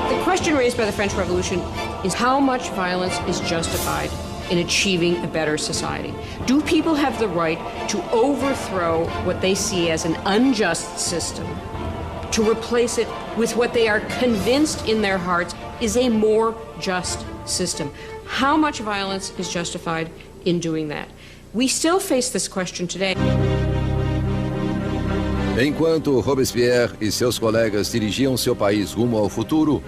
The question raised by the French Revolution is how much violence is justified in achieving a better society. Do people have the right to overthrow what they see as an unjust system, to replace it with what they are convinced in their hearts is a more just system? How much violence is justified in doing that? We still face this question today. Enquanto Robespierre e seus colegas dirigiam seu país rumo ao futuro,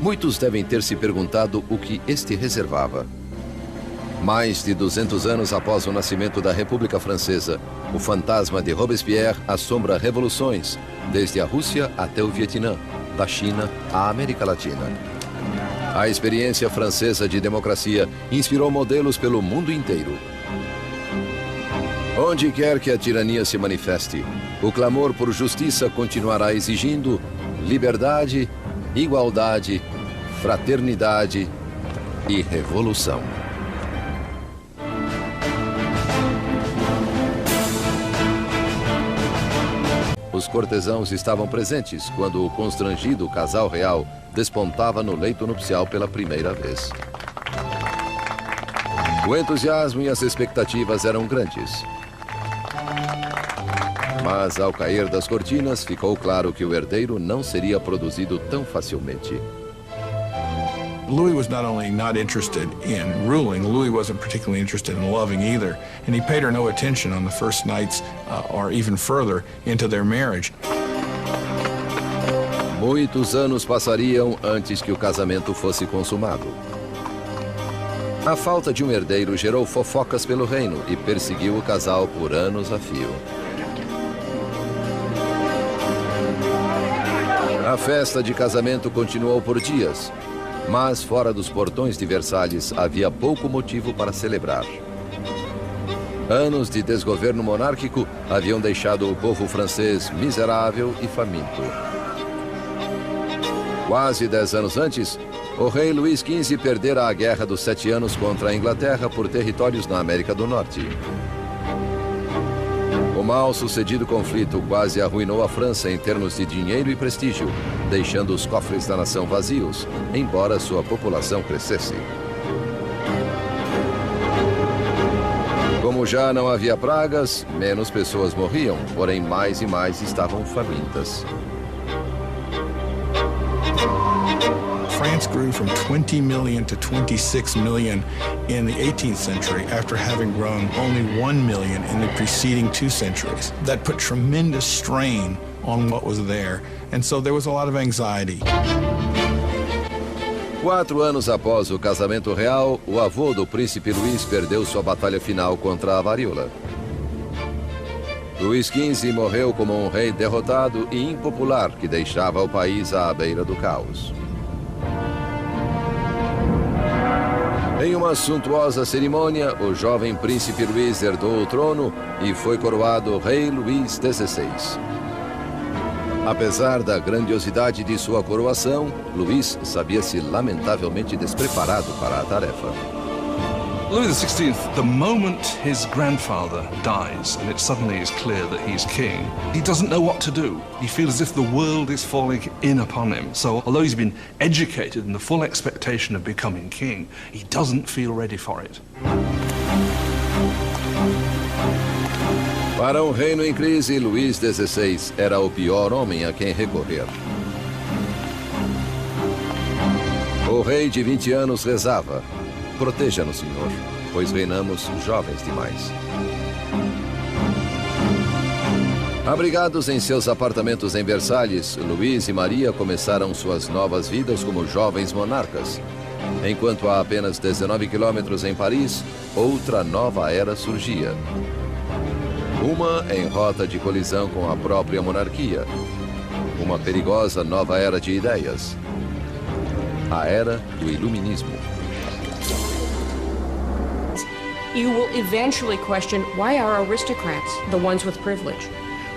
muitos devem ter se perguntado o que este reservava. Mais de 200 anos após o nascimento da República Francesa, o fantasma de Robespierre assombra revoluções, desde a Rússia até o Vietnã, da China à América Latina. A experiência francesa de democracia inspirou modelos pelo mundo inteiro. Onde quer que a tirania se manifeste, o clamor por justiça continuará exigindo liberdade, igualdade, fraternidade e revolução. Os cortesãos estavam presentes quando o constrangido casal real despontava no leito nupcial pela primeira vez. O entusiasmo e as expectativas eram grandes. Mas ao cair das cortinas, ficou claro que o herdeiro não seria produzido tão facilmente. Louis was not only not interested in ruling, Louis wasn't particularly interested in loving either, and he paid her no attention on the first nights or even further into their marriage. Muitos anos passariam antes que o casamento fosse consumado. A falta de um herdeiro gerou fofocas pelo reino e perseguiu o casal por anos a fio. A festa de casamento continuou por dias, mas fora dos portões de Versalhes havia pouco motivo para celebrar. Anos de desgoverno monárquico haviam deixado o povo francês miserável e faminto. Quase 10 anos antes, o rei Luís XV perdera a Guerra dos 7 Anos contra a Inglaterra por territórios na América do Norte. O mal-sucedido conflito quase arruinou a França em termos de dinheiro e prestígio, deixando os cofres da nação vazios, embora sua população crescesse. Como já não havia pragas, menos pessoas morriam, porém mais e mais estavam famintas. France grew from 20 million to 26 million in the 18th century after having grown only 1 million in the preceding 2 centuries. That put tremendous strain on what was there, and so there was a lot of anxiety. 4 anos após o casamento real, o avô do príncipe Luís perdeu sua batalha final contra a varíola. Luís XV morreu como um rei derrotado e impopular que deixava o país à beira do caos. Em uma suntuosa cerimônia, o jovem príncipe Luís herdou o trono e foi coroado rei Luís XVI. Apesar da grandiosidade de sua coroação, Luís sabia-se lamentavelmente despreparado para a tarefa. Louis XVI, the moment his grandfather dies and it suddenly is clear that he's king, he doesn't know what to do. He feels as if the world is falling in upon him. So although he's been educated in the full expectation of becoming king, he doesn't feel ready for it. Para um reino em crise, Luís XVI era o pior homem a quem recorrer. O rei de 20 anos rezava: proteja-nos, Senhor, pois reinamos jovens demais. Abrigados em seus apartamentos em Versalhes, Luís e Maria começaram suas novas vidas como jovens monarcas. Enquanto a apenas 19 quilômetros em Paris, outra nova era surgia. Uma em rota de colisão com a própria monarquia. Uma perigosa nova era de ideias. A era do iluminismo. You will eventually question, why are aristocrats the ones with privilege?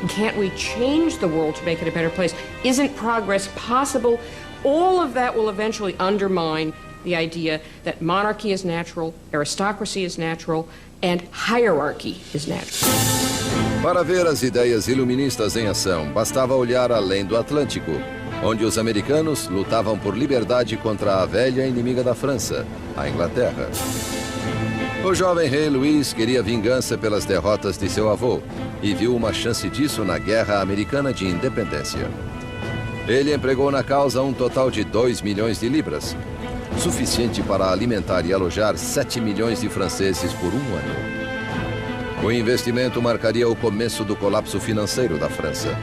Can't we change the world to make it a better place? Isn't progress possible? All of that will eventually undermine the idea that monarchy is natural, aristocracy is natural, and hierarchy is natural. Para ver as ideias iluministas em ação, bastava olhar além do Atlântico, onde os americanos lutavam por liberdade contra a velha inimiga da França, a Inglaterra. O jovem rei Luís queria vingança pelas derrotas de seu avô e viu uma chance disso na Guerra Americana de Independência. Ele empregou na causa um total de 2 milhões de libras, suficiente para alimentar e alojar 7 milhões de franceses por um ano. O investimento marcaria o começo do colapso financeiro da França.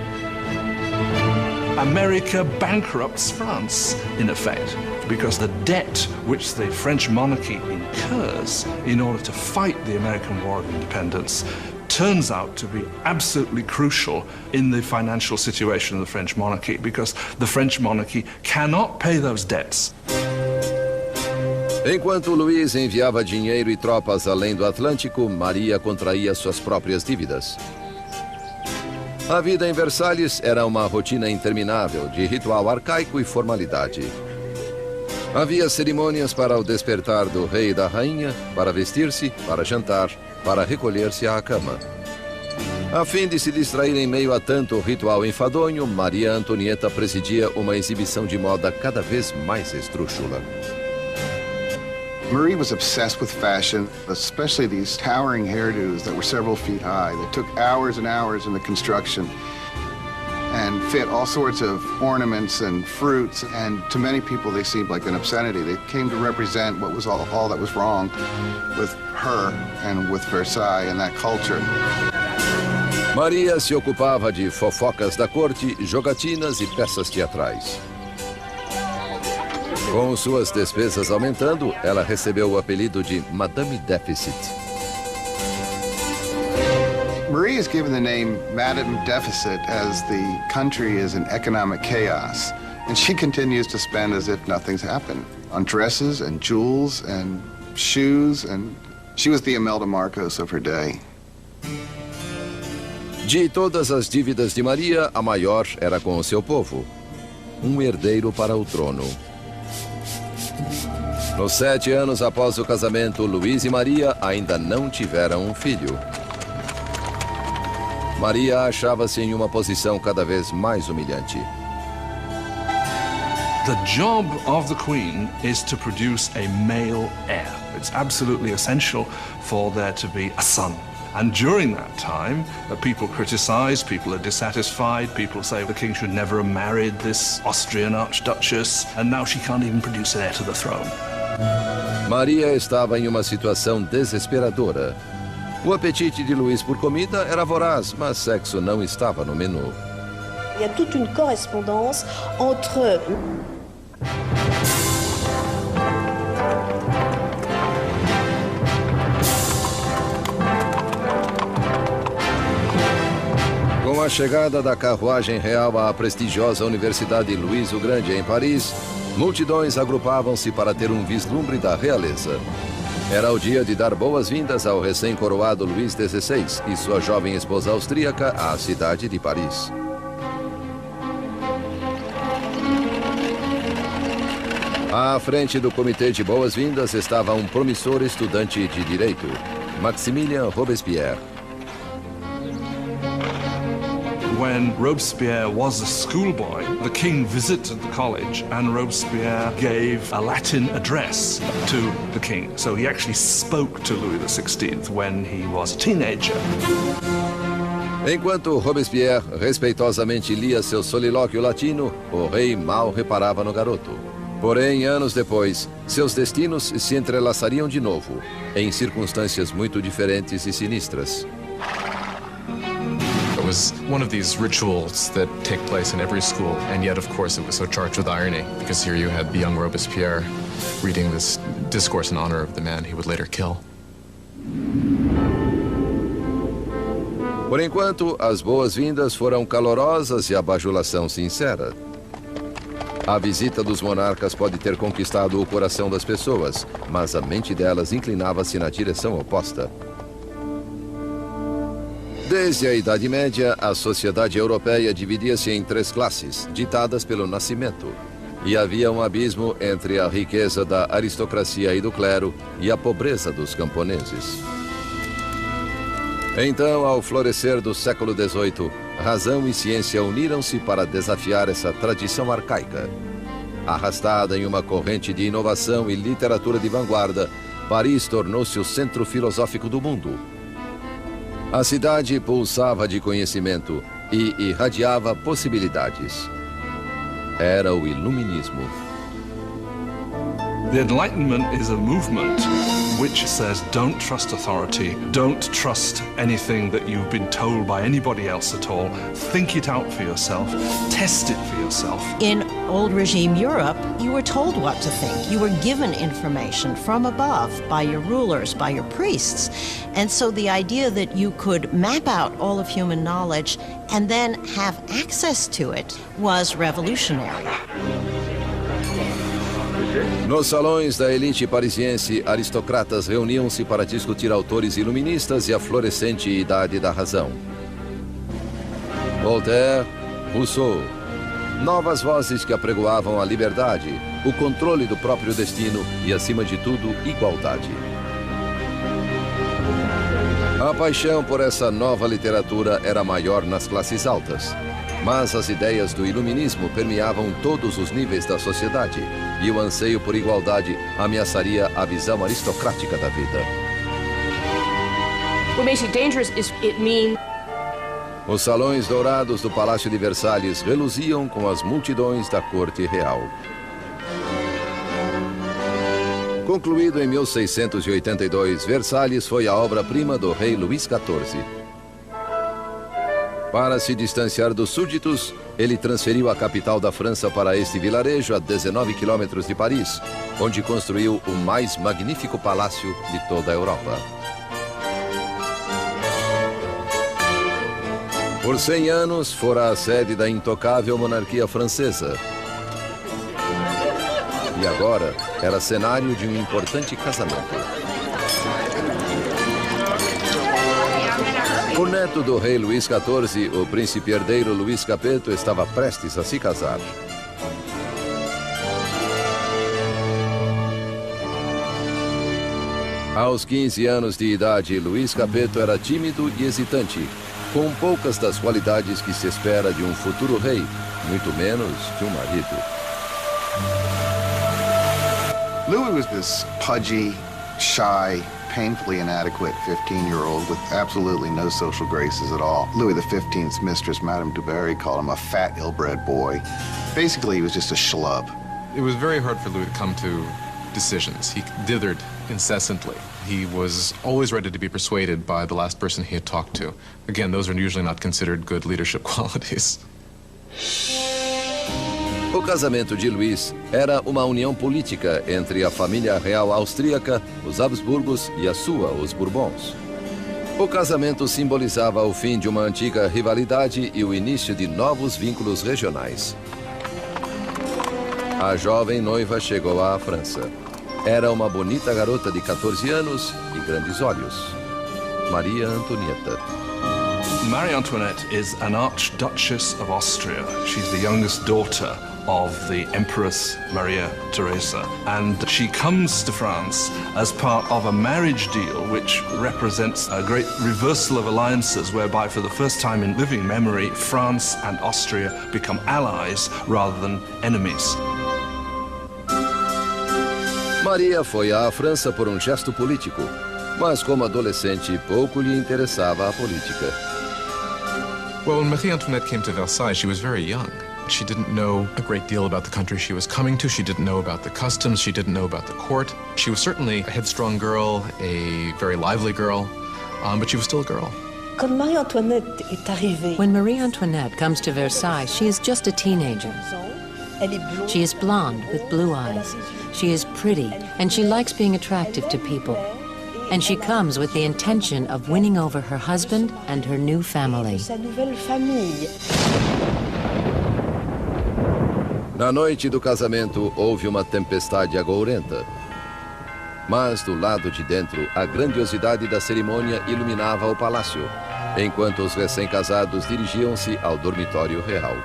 America bankrupts France, in effect, because the debt which the French monarchy incurs in order to fight the American War of Independence turns out to be absolutely crucial in the financial situation of the French monarchy, because the French monarchy cannot pay those debts. Enquanto Luís enviava dinheiro e tropas além do Atlântico, Maria contraía suas próprias dívidas. A vida em Versalhes era uma rotina interminável de ritual arcaico e formalidade. Havia cerimônias para o despertar do rei e da rainha, para vestir-se, para jantar, para recolher-se à cama. A fim de se distrair em meio a tanto ritual enfadonho, Maria Antonieta presidia uma exibição de moda cada vez mais esdrúxula. Marie was obsessed with fashion, especially these towering hairdos that were several feet high, that took hours and hours in the construction and fit all sorts of ornaments and fruits, and to many people they seemed like an obscenity. They came to represent what was all that was wrong with her and with Versailles and that culture. Maria se ocupava de fofocas da corte, jogatinas e peças teatrais. Com suas despesas aumentando, ela recebeu o apelido de Madame Deficit. Marie is given the name Madame Deficit as the country is in economic chaos, and she continues to spend as if nothing's happened on dresses and jewels and shoes, and she was the Imelda Marcos of her day. De todas as dívidas de Maria, a maior era com o seu povo. Herdeiro para o trono. Nos 7 anos após o casamento, Luís e Maria ainda não tiveram um filho. Maria achava-se em uma posição cada vez mais humilhante. The job of the Queen is to produce a male heir. It's absolutely essential for there to be a son. And during that time, people criticize, people are dissatisfied, people say the king should never have married this Austrian archduchess, and now she can't even produce an heir to the throne. Maria estava em uma situação desesperadora. O apetite de Luís por comida era voraz, mas sexo não estava no menu. Il y a toute une correspondance entre Com a chegada da carruagem real à prestigiosa Universidade Luís o Grande em Paris, multidões agrupavam-se para ter um vislumbre da realeza. Era o dia de dar boas-vindas ao recém-coroado Luís XVI e sua jovem esposa austríaca à cidade de Paris. À frente do comitê de boas-vindas estava um promissor estudante de direito, Maximilien Robespierre. When Robespierre was a schoolboy, the king visited the college and Robespierre gave a Latin address to the king. So he actually spoke to Louis XVI when he was a teenager. Enquanto Robespierre respeitosamente lia seu solilóquio latino, o rei mal reparava no garoto. Porém, anos depois, seus destinos se entrelaçariam de novo, em circunstâncias muito diferentes e sinistras. It was one of these rituals that take place in every school, and yet, of course, it was so charged with irony, because here you had the young Robespierre reading this discourse in honor of the man he would later kill. Por enquanto, as boas-vindas foram calorosas e a bajulação sincera. A visita dos monarcas pode ter conquistado o coração das pessoas, mas a mente delas inclinava-se na direção oposta. Desde a Idade Média, a sociedade europeia dividia-se em 3 classes, ditadas pelo nascimento. E havia um abismo entre a riqueza da aristocracia e do clero e a pobreza dos camponeses. Então, ao florescer do século XVIII, razão e ciência uniram-se para desafiar essa tradição arcaica. Arrastada em uma corrente de inovação e literatura de vanguarda, Paris tornou-se o centro filosófico do mundo. A cidade pulsava de conhecimento e irradiava possibilidades. Era o Iluminismo. The Enlightenment is a movement which says don't trust authority, don't trust anything that you've been told by anybody else at all. Think it out for yourself, test it for yourself. In old regime Europe, you were told what to think. You were given information from above by your rulers, by your priests. And so the idea that you could map out all of human knowledge and then have access to it was revolutionary. Nos salões da elite parisiense, aristocratas reuniam-se para discutir autores iluministas e a florescente idade da razão. Voltaire, Rousseau, novas vozes que apregoavam a liberdade, o controle do próprio destino e, acima de tudo, igualdade. A paixão por essa nova literatura era maior nas classes altas. Mas as ideias do iluminismo permeavam todos os níveis da sociedade e o anseio por igualdade ameaçaria a visão aristocrática da vida. What makes it dangerous is it means Os salões dourados do Palácio de Versalhes reluziam com as multidões da corte real. Concluído em 1682, Versalhes foi a obra-prima do rei Luís XIV. Para se distanciar dos súditos, ele transferiu a capital da França para este vilarejo a 19 quilômetros de Paris, onde construiu o mais magnífico palácio de toda a Europa. Por 100 anos, fora a sede da intocável monarquia francesa. E agora era cenário de um importante casamento. O neto do rei Luís XIV, o príncipe herdeiro Luís Capeto, estava prestes a se casar. Aos 15 anos de idade, Luís Capeto era tímido e hesitante, com poucas das qualidades que se espera de um futuro rei, muito menos de um marido. Louis was this pudgy, shy, painfully inadequate 15-year-old with absolutely no social graces at all. Louis XV's mistress, Madame du Barry, called him a fat, ill-bred boy. Basically, he was just a schlub. It was very hard for Louis to come to decisions. He dithered incessantly. He was always ready to be persuaded by the last person he had talked to. Again, those are usually not considered good leadership qualities. O casamento de Luís era uma união política entre a família real austríaca, os Habsburgos, e a sua, os Bourbons. O casamento simbolizava o fim de uma antiga rivalidade e o início de novos vínculos regionais. A jovem noiva chegou à França. Era uma bonita garota de 14 anos e grandes olhos. Maria Antonieta. Marie Antoinette is an Archduchess of Austria. She's the youngest daughter of the Empress Maria Theresa, and she comes to France as part of a marriage deal which represents a great reversal of alliances, whereby for the first time in living memory, France and Austria become allies rather than enemies. Maria foi à França por gesto político, mas como adolescente pouco lhe interessava a política. Well, when Marie Antoinette came to Versailles, she was very young. She didn't know a great deal about the country she was coming to. She didn't know about the customs. She didn't know about the court. She was certainly a headstrong girl, a very lively girl, but she was still a girl. When Marie Antoinette comes to Versailles, she is just a teenager. She is blonde with blue eyes. She is pretty, and she likes being attractive to people. And she comes with the intention of winning over her husband and her new family. Na noite do casamento, houve uma tempestade agourenta. Mas do lado de dentro, a grandiosidade da cerimônia iluminava o palácio, enquanto os recém-casados dirigiam-se ao dormitório real.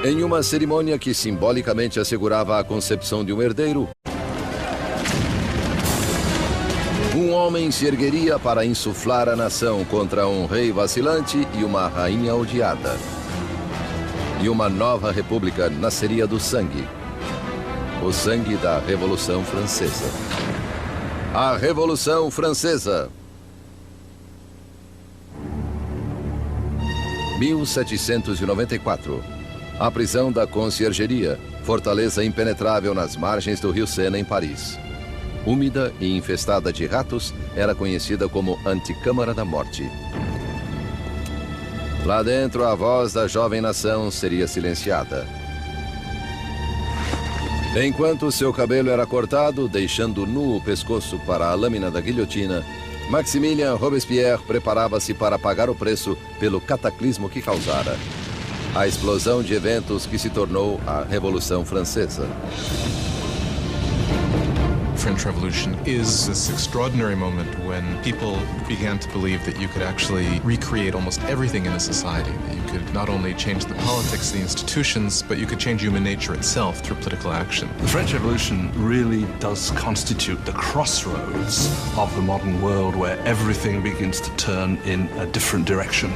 Em uma cerimônia que simbolicamente assegurava a concepção de um herdeiro, um homem se ergueria para insuflar a nação contra um rei vacilante e uma rainha odiada. E uma nova república nasceria do sangue. O sangue da Revolução Francesa. A Revolução Francesa. 1794. A prisão da Conciergeria, fortaleza impenetrável nas margens do rio Sena, em Paris. Úmida e infestada de ratos, era conhecida como Anticâmara da Morte. Lá dentro, a voz da jovem nação seria silenciada. Enquanto seu cabelo era cortado, deixando nu o pescoço para a lâmina da guilhotina, Maximilien Robespierre preparava-se para pagar o preço pelo cataclismo que causara. A explosão de eventos que se tornou a Revolução Francesa. French Revolution is this extraordinary moment when people began to believe that you could actually recreate almost everything in a society, that you could not only change the politics, the institutions, but you could change human nature itself through political action. The French Revolution really does constitute the crossroads of the modern world where everything begins to turn in a different direction.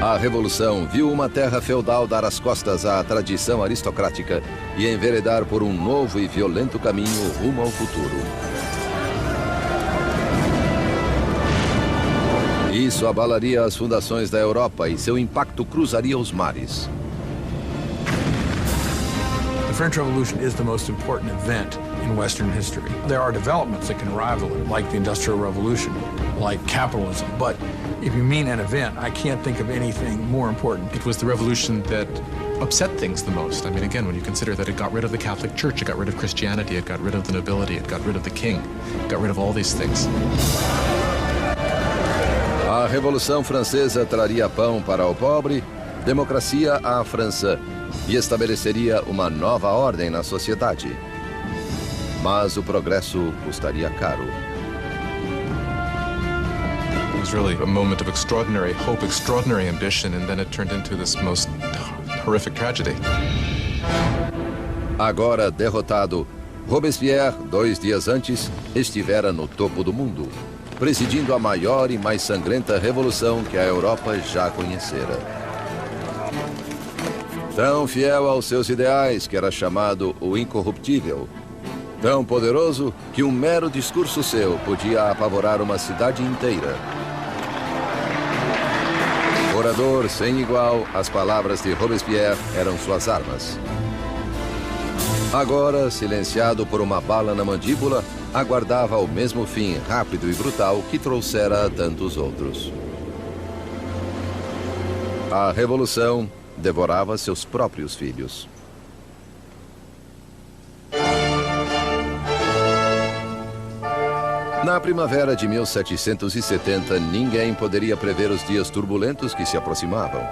A Revolução viu uma terra feudal dar as costas à tradição aristocrática e enveredar por um novo e violento caminho rumo ao futuro. Isso abalaria as fundações da Europa e seu impacto cruzaria os mares. The French Revolution is the most important event in Western history. There are developments that can rival it, like the Industrial Revolution, like capitalism. But if you mean an event, I can't think of anything more important. It was the revolution that upset things the most. I mean, again, when you consider that it got rid of the Catholic Church, it got rid of Christianity, it got rid of the nobility, it got rid of the king, it got rid of all these things. A Revolução Francesa traria pão para o pobre, democracia à França e estabeleceria uma nova ordem na sociedade. Mas o progresso custaria caro. It was really a moment of extraordinary hope, extraordinary ambition, and then it turned into this most horrific tragedy. Agora derrotado, Robespierre, 2 dias antes, estivera no topo do mundo, presidindo a maior e mais sangrenta revolução que a Europa já conhecera. Tão fiel aos seus ideais que era chamado o incorruptível, tão poderoso que um mero discurso seu podia apavorar uma cidade inteira. Orador sem igual, as palavras de Robespierre eram suas armas. Agora, silenciado por uma bala na mandíbula, aguardava o mesmo fim rápido e brutal que trouxera a tantos outros. A revolução devorava seus próprios filhos. Na primavera de 1770, ninguém poderia prever os dias turbulentos que se aproximavam.